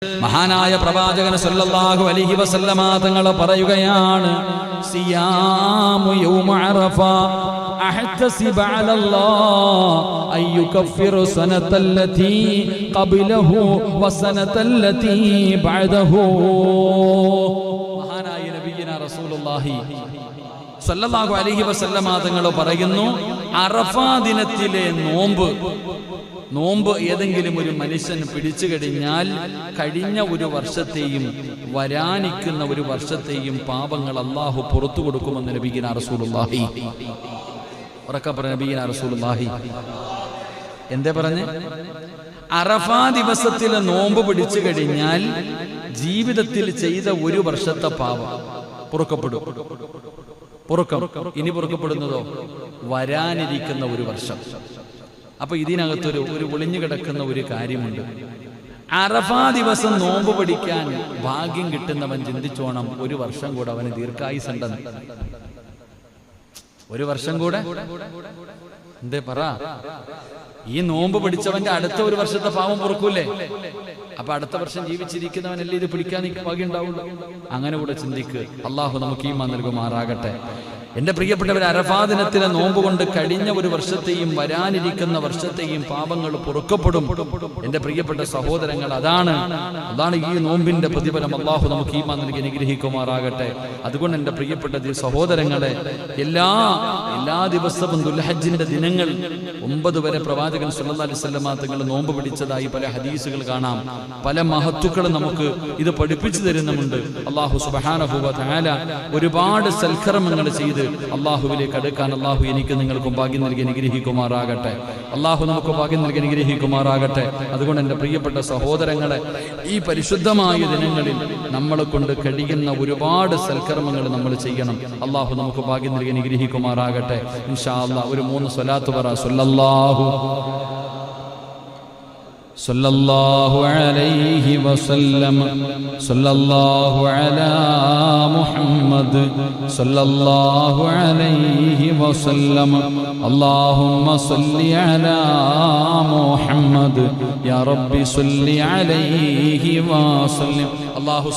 മഹാനായ പ്രവാചകൻ സല്ലല്ലാഹു അലൈഹി വസല്ലമ തങ്ങൾ പറയുകയാണ്, സിയാമു യൗമ അറഫ അഹ്തസിബ അലല്ലാഹ് അയ്യുകഫിറു സനതല്ലതി ഖബലഹു വസനതല്ലതി ബഅദഹു. മഹാനായ നബിയിന റസൂലുള്ളാഹി സല്ലല്ലാഹു അലൈഹി വസല്ലമ തങ്ങൾ പറയുന്നു, അറഫാ ദിനത്തിലെ നോമ്പ് ഏതെങ്കിലും ഒരു മനുഷ്യൻ പിടിച്ചു കഴിഞ്ഞാൽ കഴിഞ്ഞ ഒരു വർഷത്തെയും വരാനിക്കുന്ന ഒരു വർഷത്തെയും പാപങ്ങൾ അല്ലാഹു പുറത്തു കൊടുക്കുമെന്ന് നബിയിന റസൂലുള്ളാഹി. ഉറക്കെ പറഞ്ഞ നബിയിന റസൂലുള്ളാഹി എന്തേ പറഞ്ഞ്? അറഫാ ദിവസത്തിലെ നോമ്പ് പിടിച്ചു കഴിഞ്ഞാൽ ജീവിതത്തിൽ ചെയ്ത ഒരു വർഷത്തെ പാപം പുറക്കപ്പെടും. ഇനി പുറക്കപ്പെടുന്നതോ വരാനിരിക്കുന്ന ഒരു വർഷം. അപ്പൊ ഇതിനകത്തൊരു ഒളിഞ്ഞു കിടക്കുന്ന ഒരു കാര്യമുണ്ട്. അറഫാ ദിവസം നോമ്പ് പിടിക്കാൻ ഭാഗ്യം കിട്ടുന്നവൻ ചിന്തിച്ചോണം, ഒരു വർഷം കൂടെ അവന് ദീർഘായുസുണ്ടെന്ന്. ഒരു വർഷം കൂടെ എന്തേ പറ, ഈ നോമ്പ് പിടിച്ചവന്റെ അടുത്ത ഒരു വർഷത്തെ പാവം പൊറുക്കൂലേ? അപ്പൊ അടുത്ത വർഷം ജീവിച്ചിരിക്കുന്നവനല്ലേ ഇത് പിടിക്കാൻ ഭാഗ്യം ഉണ്ടാവുള്ളൂ. അങ്ങനെ കൂടെ ചിന്തിക്ക്. അള്ളാഹു നമുക്ക് ഈമാൻ നൽകുമാറാകട്ടെ. എന്റെ പ്രിയപ്പെട്ടവർ, അറഫാ ദിനത്തിലെ നോമ്പ് കൊണ്ട് കഴിഞ്ഞ ഒരു വർഷത്തെയും വരാനിരിക്കുന്ന വർഷത്തെയും പാപങ്ങൾ പൊറുക്കപ്പെടും. എന്റെ പ്രിയപ്പെട്ട സഹോദരങ്ങൾ, അതാണ് ഈ നോമ്പിന്റെ പ്രതിഫലം. അള്ളാഹു നമുക്ക് ഈമാൻ നൽകി അനുഗ്രഹിക്കുമാറാകട്ടെ. അതുകൊണ്ട് എന്റെ പ്രിയപ്പെട്ട സഹോദരങ്ങളെ, എല്ലാ ദിവസവും ദുൽഹജ്ജിന്റെ ദിനങ്ങൾ 9 വരെ പ്രവാചകൻ സല്ലല്ലാഹു അലൈഹി വസല്ലമ തങ്ങൾ നോമ്പ് പിടിച്ചതായി പല ഹദീസുകൾ കാണാം. പല മഹത്തുക്കളും നമുക്ക് ഇത് പഠിപ്പിച്ചു തരുന്നുമുണ്ട്. അള്ളാഹു സുബ്ഹാനഹു വ തആല ഒരുപാട് സൽക്കർമ്മങ്ങൾ ചെയ്ത് അള്ളാഹുവിലേക്ക് അടുക്കാൻ അള്ളാഹു എനിക്ക് നിങ്ങൾക്കും ഭാഗ്യം നൽകി അനുഗ്രഹിക്കുമാറാകട്ടെ. അള്ളാഹു നമുക്ക് ഭാഗ്യം നൽകി അനുഗ്രഹിക്കുമാറാകട്ടെ. അതുകൊണ്ട് എൻ്റെ പ്രിയപ്പെട്ട സഹോദരങ്ങളെ, ഈ പരിശുദ്ധമായ ദിനങ്ങളിൽ നമ്മളെ കൊണ്ട് കഴിയുന്ന ഒരുപാട് സൽക്കർമ്മങ്ങൾ നമ്മൾ ചെയ്യണം. അള്ളാഹു നമുക്ക് ഭാഗ്യം നൽകി അനുഗ്രഹിക്കുമാറാകട്ടെ. ഇൻഷാ അല്ലാഹ് ഒരു 3 സ്വലാത്ത് പറ. സല്ലല്ലാഹു അലൈഹി വസല്ലം, സല്ലല്ലാഹു അലാ മുഹമ്മദ്, സല്ലല്ലാഹു അലൈഹി വസല്ലം, അല്ലാഹുമ്മ സല്ലി അലാ മുഹമ്മദ്, യാ റബ്ബി സല്ലി അലൈഹി വസല്ലം. അല്ലാഹു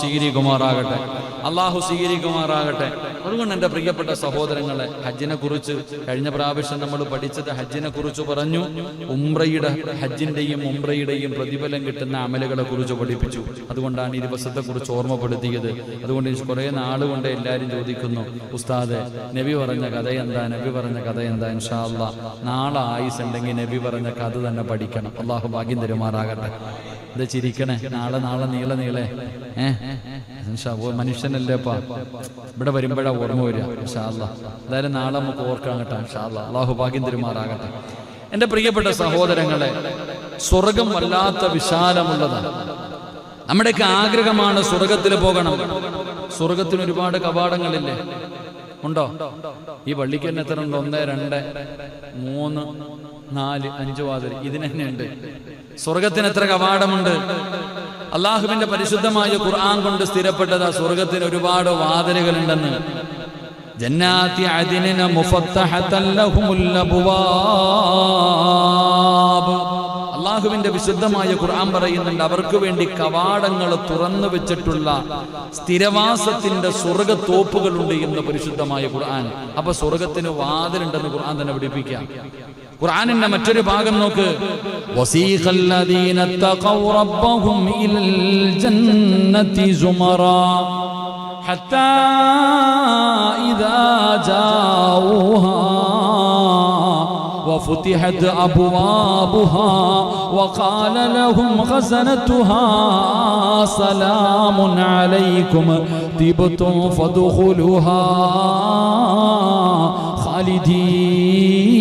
സ്വീകരിക്കുമാറാകട്ടെ. അതുകൊണ്ട് എൻ്റെ പ്രിയപ്പെട്ട സഹോദരങ്ങളെ, ഹജ്ജിനെ കുറിച്ച് കഴിഞ്ഞ പ്രാവശ്യം നമ്മൾ പഠിച്ചത് ഹജ്ജിനെ കുറിച്ച് പറഞ്ഞു. ഹജ്ജിന്റെയും ഉംറയുടെയും പ്രതിഫലം കിട്ടുന്ന അമലുകളെ കുറിച്ച് പഠിപ്പിച്ചു. അതുകൊണ്ടാണ് ഈ ദിവസത്തെ കുറിച്ച് ഓർമ്മപ്പെടുത്തിയത്. അതുകൊണ്ട് കുറെ നാളുകൊണ്ട് എല്ലാവരും ചോദിക്കുന്നു, ഉസ്താദെ നബി പറഞ്ഞ കഥ എന്താ? ഇൻഷാ അല്ലാഹ് നാളെ ആയുസ് ഉണ്ടെങ്കിൽ നബി പറഞ്ഞ കഥ തന്നെ പഠിക്കണം. അള്ളാഹു ഭാഗ്യം തരുമാറാകട്ടെ. എന്താ ചിരിക്കണേ? നാളെ നീളെ മനുഷ്യനല്ലേപ്പാ, ഇവിടെ വരുമ്പോഴാ ഓർമ്മ വരിക. ഇൻഷാ അല്ലാഹ് എന്തായാലും നാളെ നമുക്ക് ഓർക്കാൻ കേട്ടോ. ഇൻഷാ അല്ലാഹ് അള്ളാഹു ഭാഗ്യം തരുമാറാകട്ടെ. എന്റെ പ്രിയപ്പെട്ട സഹോദരങ്ങളെ, സ്വർഗം വല്ലാത്ത വിശാലമുള്ളതാണ്. നമ്മുടെയൊക്കെ ആഗ്രഹമാണ് സ്വർഗത്തിൽ പോകണം. സ്വർഗത്തിന് ഒരുപാട് കവാടങ്ങളില്ലേ? ഉണ്ടോ? ഈ പള്ളിക്ക് തന്നെ എത്ര ഉണ്ട്? 1, 2, 3, 4, 5 വാതിൽ ഇതിന് തന്നെ ഉണ്ട്. സ്വർഗത്തിന് എത്ര കവാടമുണ്ട്? അള്ളാഹുവിന്റെ പരിശുദ്ധമായ ഖുർആൻ കൊണ്ട് സ്ഥിരപ്പെട്ടതാ സ്വർഗത്തിന് ഒരുപാട് വാതിലുകളുണ്ടെന്ന്. ജന്നാത്തി അദ്നിന മുഫത്തഹതൻ ലഹുമുൽ അബ്വാബ്. അള്ളാഹുവിന്റെ വിശുദ്ധമായ ഖുർആൻ പറയുന്നുണ്ട്, അവർക്ക് വേണ്ടി കവാടങ്ങൾ തുറന്നു വെച്ചിട്ടുള്ള സ്ഥിരവാസത്തിന്റെ സ്വർഗത്തോപ്പുകളുണ്ട് എന്ന് പരിശുദ്ധമായ ഖുർആൻ. അപ്പൊ സ്വർഗത്തിന് വാതിലുണ്ടെന്ന് ഖുർആൻ തന്നെ പഠിപ്പിക്കാം. ഖുർആനിന്റെ മറ്റൊരു ഭാഗം നോക്ക്. വസീഖല്ലദീന തഖൗ റബ്ബഹും ഇലൽ ജന്നതി സുമറാ ഹത്താ ഇദാ ജാഊഹാ وفتحت أبوابها وقال لهم خزنتها سلام عليكم طبتم فادخلوها خالدين.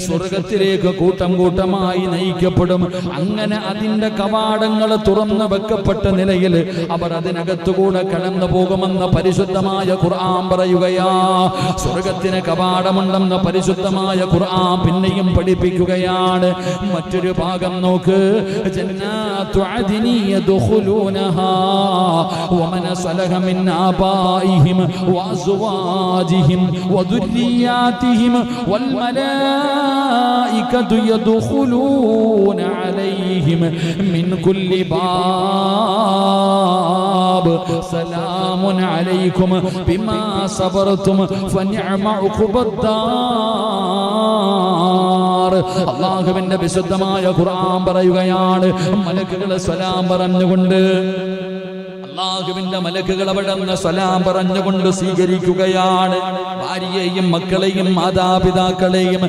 സ്വർഗത്തിലേക്ക് കൂട്ടമായി നയിക്കപ്പെടും. അങ്ങനെ അതിന്റെ കവാടങ്ങൾ തുറന്നു വെക്കപ്പെട്ട നിലയിൽ അവർ അതിനകത്തുകൂടെ കടന്നു പോകുമെന്ന് പരിശുദ്ധമായ ഖുർആൻ പറയുകയാ. സ്വർഗത്തിന് കവാടമുണ്ടെന്ന് പരിശുദ്ധമായ ഖുർആൻ പിന്നെയും പഠിപ്പിക്കുകയാണ്. മറ്റൊരു ഭാഗം നോക്ക്. ജന്നാത്തു അദ്നി യദ്ഖുലൂനഹാ വമൻ സലഹ മിൻ ആബാഇഹിം വഅസ്വാജിഹിം വദുർരിയാതിഹിം വൽ മലാ الملائكة يدخلون عليهم من كل باب سلام عليكم بما صبرتم فنعم عقبى الدار. അല്ലാഹുവിന്റെ വിശുദ്ധമായ ഖുർആൻ പറയുകയാണ്, മലക്കുകൾ സലാം പറഞ്ഞുകൊണ്ട്, അല്ലാഹുവിന്റെ മലക്കുകൾ അവിടുന്ന് സലാം പറഞ്ഞുകൊണ്ട് സ്വീകരിക്കുകയാണ്. ഭാര്യയെയും മക്കളെയും മാതാപിതാക്കളെയും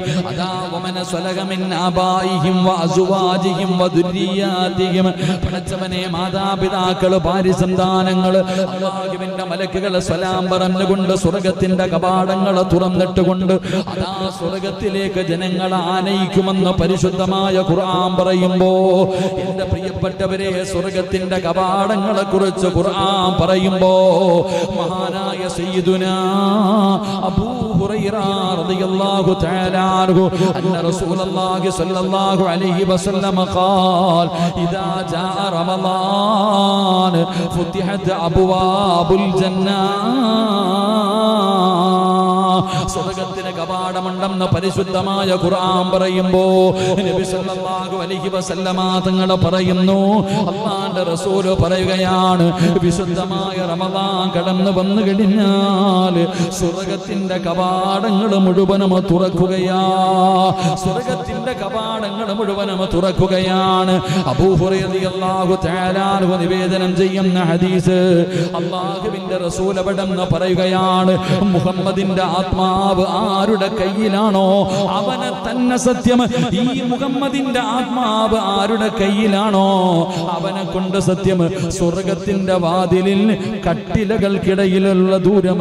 പഠിച്ചവനെ മാതാപിതാക്കൾ ഭാര്യ സന്താനങ്ങൾ അല്ലാഹുവിന്റെ മലക്കുകൾ സലാം പറഞ്ഞുകൊണ്ട് സ്വർഗത്തിന്റെ കവാടങ്ങൾ തുറന്നിട്ടുകൊണ്ട് അതാ സ്വർഗത്തിലേക്ക് ജനങ്ങളെ ആനയിക്കുമെന്ന് പരിശുദ്ധമായ ഖുർആൻ പറയുമ്പോ, എന്റെ പ്രിയപ്പെട്ടവരെ, സ്വർഗത്തിന്റെ കവാടങ്ങളെ കുറിച്ച് ഖുർആൻ പറയുമ്പോ മഹാനായ സയ്യിദുനാ അബൂ ഹുറൈറ റളിയല്ലാഹു തആല അൻഹു അന്ന റസൂലുള്ളാഹി സ്വല്ലല്ലാഹു അലൈഹി വസല്ലം ഖാൽ ഇദാ ജാഅ റമളാൻ ഫുതിഹത് അബ്വാബുൽ ജന്ന. സ്വർഗ്ഗത്തിന് കവാടമുണ്ടെന്ന് പരിശുദ്ധമായ ഖുർആൻ പറയുമ്പോ നബി സല്ലല്ലാഹു അലൈഹി വസല്ലമ തങ്ങൾ പറയുന്നു, അല്ലാഹുവിന്റെ റസൂൽ പറയുകയാണ്, വിശുദ്ധമായ റമളാൻ കടന്നു വന്നു കഴിഞ്ഞാൽ സ്വർഗ്ഗത്തിന്റെ കവാടങ്ങൾ മുഴുവനും തുറക്കുകയാ. സ്വർഗ്ഗത്തിന്റെ കവാടങ്ങൾ മുഴുവനും തുറക്കുകയാണ്. അബൂ ഹുറൈറ റളിയല്ലാഹു തആല അൻഹു നിവേദനം ചെയ്യുന്ന ഹദീസ്, അല്ലാഹുവിന്റെ റസൂൽ അവിടെന്ന് പറയുകയാണ്, മുഹമ്മദിന്റെ ആത്മാവ് ആരുടെ കയ്യിലാണോ അവനെ തന്നെ സത്യം, ഈ മുഹമ്മദിന്റെ ആത്മാവ് ആരുടെ കയ്യിലാണോ അവനെ കൊണ്ട് സത്യം, സ്വർഗ്ഗത്തിന്റെ വാതിലിൽ കട്ടിലകൾക്കിടയിലുള്ള ദൂരം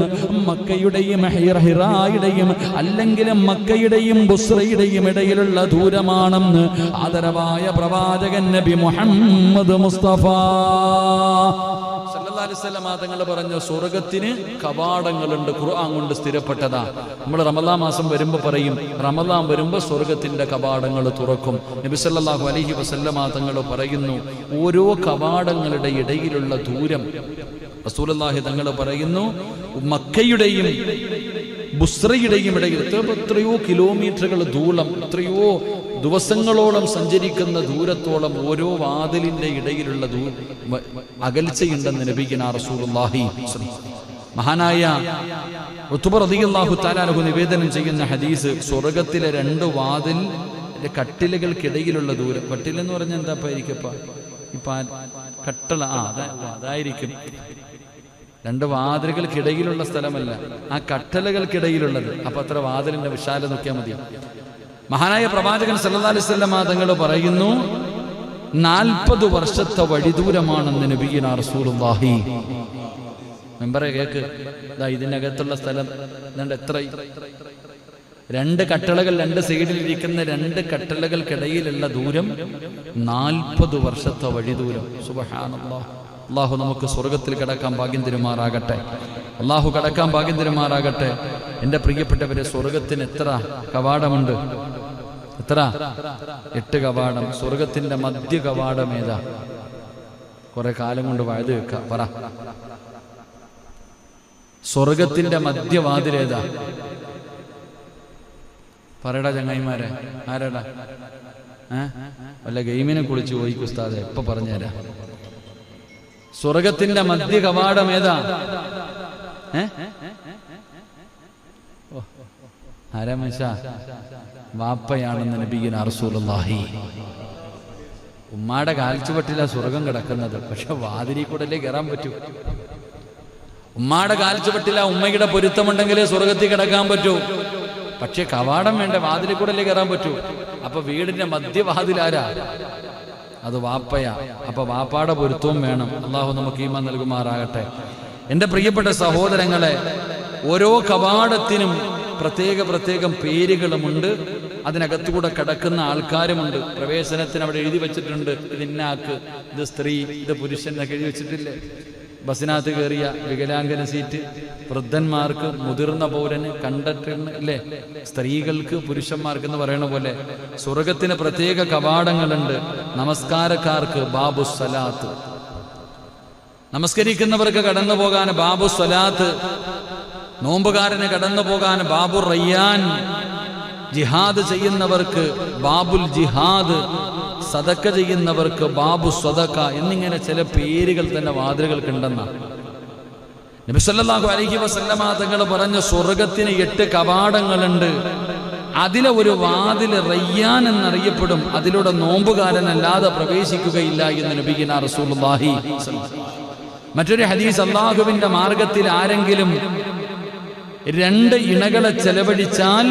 മക്കയുടെയും ഹിറായുടെയും അല്ലെങ്കിൽ മക്കയുടെയും ബുസ്രയുടെയും ഇടയിലുള്ള ദൂരമാണെന്ന് ആദരവായ പ്രവാചകൻ നബി മുഹമ്മദ് മുസ്തഫ സല്ലല്ലാഹു അലൈഹി വസല്ലം തങ്ങൾ പറഞ്ഞു, സ്വർഗ്ഗത്തിന് കവാടങ്ങളുണ്ട്. ഖുർആൻ കൊണ്ട് സ്ഥിരപ്പെട്ടതാ. നമ്മൾ റമളാൻ മാസം വരുമ്പോൾ പറയും, റമളാൻ വരുമ്പോൾ സ്വർഗ്ഗത്തിന്റെ കവാടങ്ങൾ തുറക്കും. നബി സല്ലല്ലാഹു അലൈഹി വസല്ലം തങ്ങൾ പറയുന്നു, ഓരോ കവാടങ്ങളുടെ ഇടയിലുള്ള ദൂരം റസൂലുള്ളാഹി തങ്ങൾ പറയുന്നു, മക്കയുടെയും ബുസ്രയുടെയും ഇടയിൽ എത്രയോ കിലോമീറ്ററുകൾ ദൂരം, എത്രയോ ദിവസങ്ങളോളം സഞ്ചരിക്കുന്ന ദൂരത്തോളം ഓരോ വാതിലിന്റെ ഇടയിലുള്ള അകൽച്ചയുണ്ടെന്ന് നബിയുനാ റസൂലുള്ളാഹി. മഹാനായ ഉത്ബ റളിയല്ലാഹു തആല അൻഹു നിവേദനം ചെയ്യുന്ന ഹദീസ്, സ്വർഗ്ഗത്തിലെ രണ്ട് വാതിൽ കട്ടിലുകൾക്കിടയിലുള്ള ദൂരം. കട്ടിലെന്ന് പറഞ്ഞാൽ എന്താ ഇരിക്കപ്പ ഇപ്പൊ കട്ടള, അതായിരിക്കും. രണ്ട് വാതിലുകൾക്കിടയിലുള്ള സ്ഥലമല്ല, ആ കട്ടലകൾക്കിടയിലുള്ളത്. അപ്പൊ അത്ര വാതിലിന്റെ വിശാലത നോക്കിയാൽ മതി. മഹാനായ പ്രവാചകൻ സല്ലല്ലാഹു അലൈഹി വസല്ലം തങ്ങൾ പറയുന്നു, 40 വർഷത്തെ വഴിദൂരമാണെന്ന് നബിയുനാ റസൂലുള്ളാഹി. മെമ്പറെ കേക്ക്, ഇതിനകത്തുള്ള സ്ഥലം എത്ര, രണ്ട് കട്ടളകൾ, രണ്ട് സൈഡിലിരിക്കുന്ന രണ്ട് കട്ടളകൾക്കിടയിലുള്ള ദൂരം 40 വർഷത്തെ വഴിദൂരം. സുബ്ഹാനല്ലാഹ്. അള്ളാഹു നമുക്ക് സ്വർഗത്തിൽ കടക്കാൻ ഭാഗ്യം തരുമാറാകട്ടെ. അള്ളാഹു കടക്കാൻ ഭാഗ്യം തരുമാറാകട്ടെ. എൻ്റെ പ്രിയപ്പെട്ടവരെ, സ്വർഗത്തിന് എത്ര കവാടമുണ്ട്? എത്ര? 8 കവാടം. സ്വർഗത്തിന്റെ മധ്യ കവാടം ഏതാ? കുറെ കാലം കൊണ്ട് വഴുത് വെക്കാം, പറ. സ്വർഗത്തിന്റെ മധ്യവാതിൽ ഏതാ? പറയടാ ചങ്ങായിമാരെ, ആരാടാ? വല്ല ഗെയിമിനെ കുളിച്ച് പോയിക്കും ഉസ്താദെ, എപ്പൊ പറഞ്ഞുതരാ. സ്വർഗത്തിന്റെ മധ്യ കവാടം ഏതാ? ആരാ മനുഷ്യ? വാപ്പയാണെന്ന് നബിയുനാ റസൂലുള്ളാഹി. ഉമ്മാടെ കാൽച്ചുവട്ടിലാ സ്വർഗം കിടക്കുന്നത്, പക്ഷെ വാതിലിൽ കൂടല്ലേ കയറാൻ പറ്റൂ. ഉമ്മാടെ കാൽച്ചുവട്ടിലാ ഉമ്മയുടെ പൊരുത്തമുണ്ടെങ്കിലേ സ്വർഗത്തിൽ കിടക്കാൻ പറ്റൂ. പക്ഷെ കവാടം വേണ്ട, വാതിലിൽ കൂടല്ലേ കയറാൻ പറ്റൂ. അപ്പൊ വീടിന്റെ മധ്യവാതിലാരാ? അത് വാപ്പയാ. അപ്പൊ വാപ്പാടെ പൊരുത്തവും വേണം. അള്ളാഹു നമുക്ക് ഈമാൻ നൽകുമാറാകട്ടെ. എൻ്റെ പ്രിയപ്പെട്ട സഹോദരങ്ങളെ, ഓരോ കവാടത്തിനും പ്രത്യേകം പേരുകളുമുണ്ട്. അതിനകത്തുകൂടെ കടക്കുന്ന ആൾക്കാരുമുണ്ട്. പ്രവേശനത്തിന് അവിടെ എഴുതി വെച്ചിട്ടുണ്ട്, ഇത് ഇന്നാക്ക്, ഇത് സ്ത്രീ, ഇത് പുരുഷൻ എന്നൊക്കെ എഴുതി വെച്ചിട്ടില്ലേ? ബസ്സിനകത്ത് കയറിയ വികലാംഗന സീറ്റ്, വൃദ്ധന്മാർക്ക്, മുതിർന്ന പൗരന്, കണ്ടക്ടറിന്, ഇല്ലേ? സ്ത്രീകൾക്ക്, പുരുഷന്മാർക്ക് എന്ന് പറയണ പോലെ സ്വർഗത്തിന് പ്രത്യേക കവാടങ്ങളുണ്ട്. നമസ്കാരക്കാർക്ക് ബാബു സ്വലാത്ത്, നമസ്കരിക്കുന്നവർക്ക് കടന്നു പോകാൻ ബാബു സ്വലാത്ത്, നോമ്പുകാരന് കടന്നു പോകാൻ ബാബു റയ്യാൻ, ജിഹാദ് ചെയ്യുന്നവർക്ക് ബാബുൽ ജിഹാദ്, സദക്ക ചെയ്യുന്നവർക്ക് ബാബു സദക്ക എന്നിങ്ങനെ ചില പേരുകൾ തന്നെ വാതിലുകൾക്കുണ്ടെന്നാണ് നബി സല്ലല്ലാഹു അലൈഹി വസല്ലമ തങ്ങൾ പറഞ്ഞ സ്വർഗത്തിന് 8 കവാടങ്ങളുണ്ട്. അതിലെ ഒരു വാതിൽ റയ്യാൻ എന്നറിയപ്പെടും. അതിലൂടെ നോമ്പുകാരനല്ലാതെ പ്രവേശിക്കുകയില്ല എന്ന് നബിയിന റസൂലുള്ളാഹി. മറ്റൊരു ഹദീസ്, അല്ലാഹുവിന്റെ മാർഗത്തിൽ ആരെങ്കിലും 2 ഇണകളെ ചെലവഴിച്ചാൽ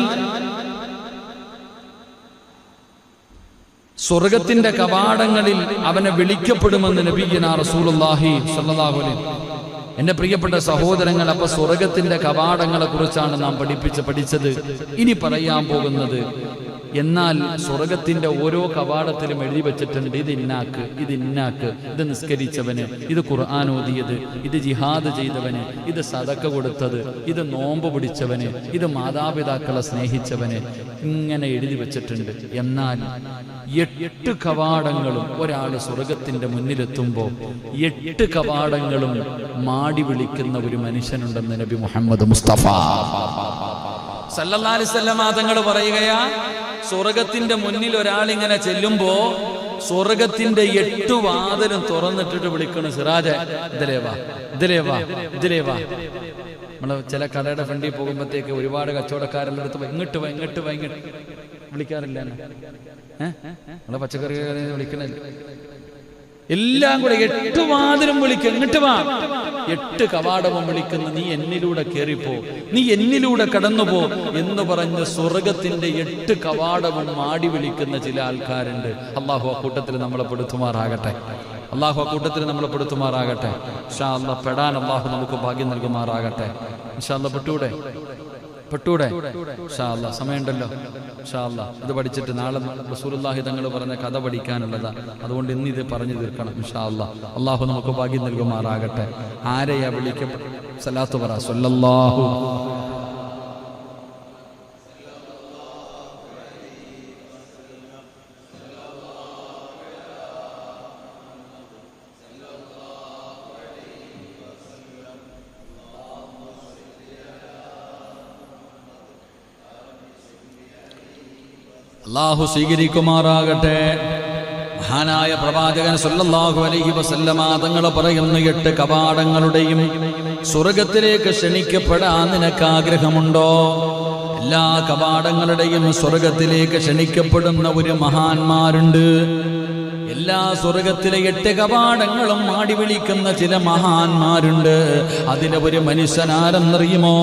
സ്വർഗത്തിന്റെ കവാടങ്ങളിൽ അവനെ വിളിക്കപ്പെടുമെന്ന് നബിയിന റസൂലുള്ളാഹി സ്വല്ലല്ലാഹു അലൈഹി. എന്റെ പ്രിയപ്പെട്ട സഹോദരങ്ങൾ, അപ്പൊ സ്വർഗത്തിന്റെ കവാടങ്ങളെ കുറിച്ചാണ് നാം പഠിച്ചത്. ഇനി പറയാൻ പോകുന്നത്, എന്നാൽ സ്വർഗത്തിന്റെ ഓരോ കവാടത്തിലും എഴുതി വെച്ചിട്ടുണ്ട്, ഇത് ഇന്നാക്ക്, ഇത് ഇന്നാക്ക്, ഇത് നിസ്കരിച്ചവന്, ഇത് ഖുർആൻ ഓതിയത്, ഇത് ജിഹാദ് ചെയ്തവന്, ഇത് സദക്ക കൊടുത്തത്, ഇത് നോമ്പ് പിടിച്ചവന്, ഇത് മാതാപിതാക്കളെ സ്നേഹിച്ചവന്, ഇങ്ങനെ എഴുതി വെച്ചിട്ടുണ്ട്. എന്നാൽ 8 കവാടങ്ങളും ഒരാൾ സ്വർഗത്തിന്റെ മുന്നിലെത്തുമ്പോൾ 8 കവാടങ്ങളും മാടി വിളിക്കുന്ന ഒരു മനുഷ്യനുണ്ടെന്ന് നബി മുഹമ്മദ് മുസ്തഫ സല്ലല്ലാഹു അലൈഹി വസല്ലം തങ്ങൾ പറയുകയാ, സ്വർഗത്തിന്റെ മുന്നിൽ ഒരാൾ ഇങ്ങനെ ചെല്ലുമ്പോ സ്വർഗത്തിന്റെ 8 വാതിലും തുറന്നിട്ടിട്ട് വിളിക്കണം, സിറാജ ഇതിലേവാ, ഇതിലേവാ, ഇതിലേവാ. നമ്മള് ചില കടയുടെ ഫ്രണ്ടിൽ പോകുമ്പോഴത്തേക്ക് ഒരുപാട് കച്ചവടക്കാരെല്ലാം എടുത്ത് ഇങ്ങോട്ട് വാ, ഇങ്ങോട്ട് വാ, ഇങ്ങോട്ട് വിളിക്കാറില്ല. നമ്മളെ പച്ചക്കറി വിളിക്കണല്ല, എല്ലാം കൂടെ 8 വാതിലും വിളിക്കുക, ഇങ്ങോട്ട് വാ. 8 കവാടവും വിളിക്കുന്ന, നീ എന്നിലൂടെ കയറിപ്പോ, നീ എന്നിലൂടെ കടന്നുപോ എന്ന് പറഞ്ഞ് സ്വർഗത്തിന്റെ 8 കവാടവും മാടി വിളിക്കുന്ന ചില ആൾക്കാരുണ്ട്. അള്ളാഹു ആ കൂട്ടത്തിൽ നമ്മളെ പെടുത്തുമാറാകട്ടെ. അള്ളാഹു ആ കൂട്ടത്തിൽ നമ്മളെ പെടുത്തുമാറാകട്ടെ. ഇൻഷാ അല്ലാഹ് പെടാൻ അള്ളാഹു നമുക്ക് ഭാഗ്യം നൽകുമാറാകട്ടെ. ഇൻഷാ അല്ലാഹ് പെട്ടൂടെ ഇൻഷാ അല്ലാഹ്, സമയമുണ്ടല്ലോ. ഇൻഷാ അല്ലാഹ് ഇത് പഠിച്ചിട്ട് നാളെ റസൂലുള്ളാഹി തങ്ങൾ പറഞ്ഞ കഥ പഠിക്കാനുള്ളതാ. അതുകൊണ്ട് ഇന്ന് ഇത് പറഞ്ഞു തീർക്കണം ഇൻഷാ അല്ലാഹ്. അള്ളാഹു നമുക്ക് ഭാഗ്യം നൽകുമാറാകട്ടെ. ആരെയാ വിളിക്കപ്പെട്ട? സലാത്ത് പറ, സ്വല്ലല്ലാഹു. അല്ലാഹു സ്വീകരിക്കുമാറാകട്ടെ. മഹാനായ പ്രവാചകൻ സല്ലല്ലാഹു അലൈഹി വസല്ലമ തങ്ങൾ പറയുന്ന 8 കവാടങ്ങളുടെയും സ്വർഗത്തിലേക്ക് ക്ഷണിക്കപ്പെടാൻ നിനക്ക് ആഗ്രഹമുണ്ടോ? എല്ലാ കവാടങ്ങളുടെയും സ്വർഗത്തിലേക്ക് ക്ഷണിക്കപ്പെടുന്ന ഒരു മഹാന്മാരുണ്ട്. എല്ലാ സ്വർഗത്തിലെ 8 കവാടങ്ങളും മാടി വിളിക്കുന്ന ചില മഹാന്മാരുണ്ട്. അതിലെ ഒരു മനുഷ്യനാരെന്നറിയുമോ?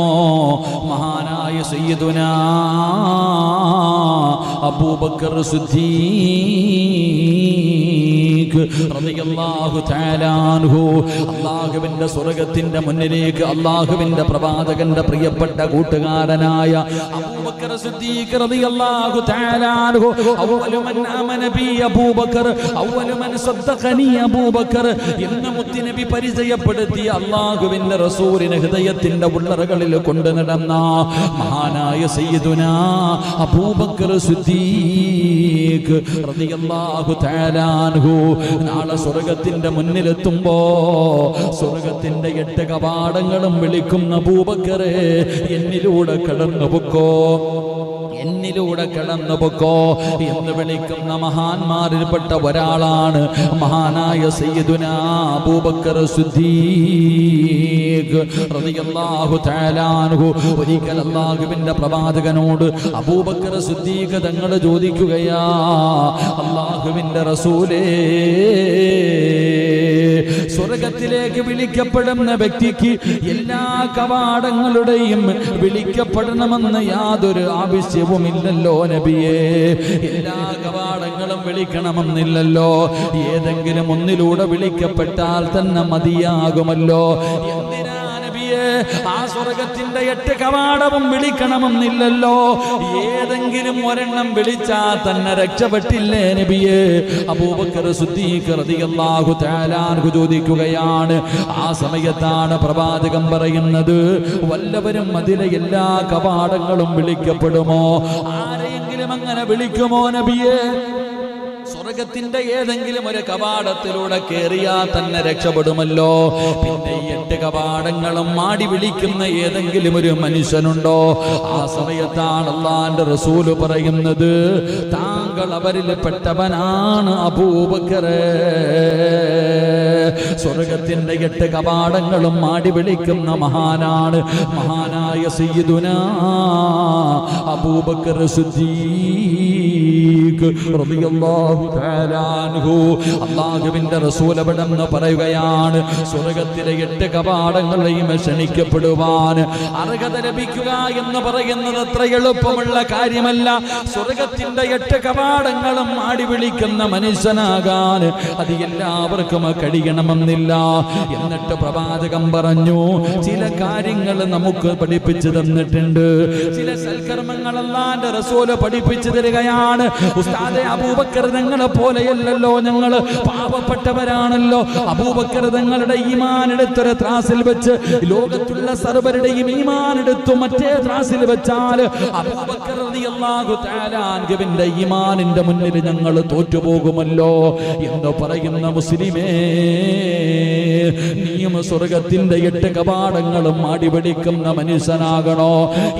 മഹാനായ സയ്യിദുനാ അബൂബക്കർ സിദ്ദീഖ് റളിയല്ലാഹു തആല അൻഹു. അല്ലാഹുവിന്റെ സ്വർഗത്തിന്റെ മുന്നിലേക്ക് അല്ലാഹുവിന്റെ പ്രവാചകന്റെ പ്രിയപ്പെട്ട കൂട്ടുകാരനായ അബൂബക്കർ സിദ്ദീഖ് റളിയല്ലാഹു തആല അൻഹു, അവ്വലു മൻ ആമന ബി അബൂബക്കർ, അവ്വലു മൻ സദ്ദഖനി അബൂബക്കർ എന്ന് മുത്തുനബി പരിചയപ്പെടുത്തിയ അല്ലാഹുവിന്റെ റസൂലിനെ ഹൃദയത്തിന്റെ ഉള്ളറകളിൽ കൊണ്ടു നടന്ന മഹാനായ സയ്യിദുനാ അബൂബക്കർ സിദ്ദീഖ് റളിയല്ലാഹു തആല അൻഹു നാളെ സ്വർഗത്തിന്റെ മുന്നിലെത്തുമ്പോ സ്വർഗത്തിന്റെ 8 കവാടങ്ങളും വിളിക്കുന്ന അബൂബക്കറെ, എന്നിലൂടെ കടന്നു പൊക്കോ, എന്നിലൂടെ കടന്നു പൊക്കോ എന്ന് വിളിക്കുന്ന മഹാന്മാരിൽപ്പെട്ട ഒരാളാണ് മഹാനായ സയ്യിദുനാ അബൂബക്കർ സിദ്ദീഖ് റളിയല്ലാഹു തആല അൻഹു. ഒരിക്കൽ അല്ലാഹുവിന്റെ പ്രവാചകനോട് അബൂബക്കർ സിദ്ദീഖ് തങ്ങൾ ചോദിക്കുകയാ, അല്ലാഹുവിന്റെ റസൂലേ, സ്വർഗത്തിലേക്ക് വിളിക്കപ്പെടുന്ന വ്യക്തിക്ക് എല്ലാ കവാടങ്ങളുടെയും വിളിക്കപ്പെടണമെന്ന് യാതൊരു ആവശ്യവുമില്ലല്ലോ നബിയേ. എല്ലാ കവാടങ്ങളും വിളിക്കണമെന്നില്ലല്ലോ, ഏതെങ്കിലും ഒന്നിലൂടെ വിളിക്കപ്പെട്ടാൽ തന്നെ മതിയാകുമല്ലോ. എന്തിനാ നബിയേ ആ സ്വർഗത്തിന്റെ 8 കവാടവും വിളിക്കണമെന്നില്ലല്ലോ, ഏതെങ്കിലും ഒരെണ്ണം വിളിച്ചാൽ തന്നെ രക്ഷപ്പെട്ടില്ലേ നബിയേ? അബൂബക്കർ സിദ്ദീഖ് റളിയല്ലാഹു തആല അൻഹു ചോദിക്കുകയാണ്. ആ സമയത്താണ് പ്രവാചകൻ പറയുന്നത്, വല്ലവരും അതിലെ എല്ലാ കവാടങ്ങളും വിളിക്കപ്പെടുമോ? ആരെയെങ്കിലും അങ്ങനെ വിളിക്കുമോ നബിയേ? സ്വർഗത്തിന്റെ ഏതെങ്കിലും ഒരു കവാടത്തിലൂടെ കേറിയാൽ തന്നെ രക്ഷപ്പെടുമല്ലോ. പിന്നെ 8 കവാടങ്ങളും മാടി വിളിക്കുന്ന ഏതെങ്കിലും ഒരു മനുഷ്യനുണ്ടോ? ആ സമയത്താണ് അല്ലാഹുവിന്റെ റസൂൽ പറയുന്നത്, താങ്കൾ അവരിൽ പെട്ടവനാണ് അബൂബക്കർ. സ്വർഗത്തിന്റെ 8 കവാടങ്ങളും മാടി വിളിക്കുന്ന മഹാനാണ് മഹാനായ സയ്യിദുനാ അബൂബക്കർ സിദ്ദീഖ് റളിയല്ലാഹു തആല അൻഹു. അല്ലാഹുവിന്റെ റസൂൽ അവിടെന്ന് പറയുകയാണ്, സ്വർഗത്തിലെ 8 കവാടങ്ങളെയും ക്ഷണിക്കപ്പെടുവാൻ അർഹത ലഭിക്കുക എന്ന് പറയുന്നത് അത്ര എളുപ്പമുള്ള കാര്യമല്ല. സ്വർഗത്തിന്റെ 8 കവാടങ്ങളും മാടി വിളിക്കുന്ന മനുഷ്യനാകാൻ അത് എല്ലാവർക്കും കഴിയണമെന്നില്ല. എന്നിട്ട് പ്രവാചകൻ പറഞ്ഞു, ചില കാര്യങ്ങൾ നമുക്ക് പഠിപ്പിച്ചു തന്നിട്ടുണ്ട്, ചില സൽക്കർമ്മങ്ങൾ അല്ലാഹുവിന്റെ റസൂൽ പഠിപ്പിച്ചു തരികയാണ്. ഉസ്താദേ, അബൂബക്കർ തങ്ങളെ പോലെയല്ലല്ലോ, ഞങ്ങൾ പാവപ്പെട്ടവരാണല്ലോ. അബൂബക്കർ തങ്ങളുടെ ഈമാൻ എടുത്തൊരു ത്രാസിൽ വെച്ച് ലോകത്തുള്ള സർവരുടെയും ഈമാൻ എടുത്തു മറ്റേ ത്രാസിൽ വെച്ചാൽ അബൂബക്കർ റളിയല്ലാഹു തആല അൻഹുവിന്റെ ഈമാനിന്റെ മുന്നിൽ ഞങ്ങൾ തോറ്റുപോകുമല്ലോ എന്ന് പറയുന്ന മുസ്ലിമേ, നീയും സ്വർഗത്തിന്റെ 8 കവാടങ്ങളും മാടിപിടിക്കുന്ന മനുഷ്യനാകണോ?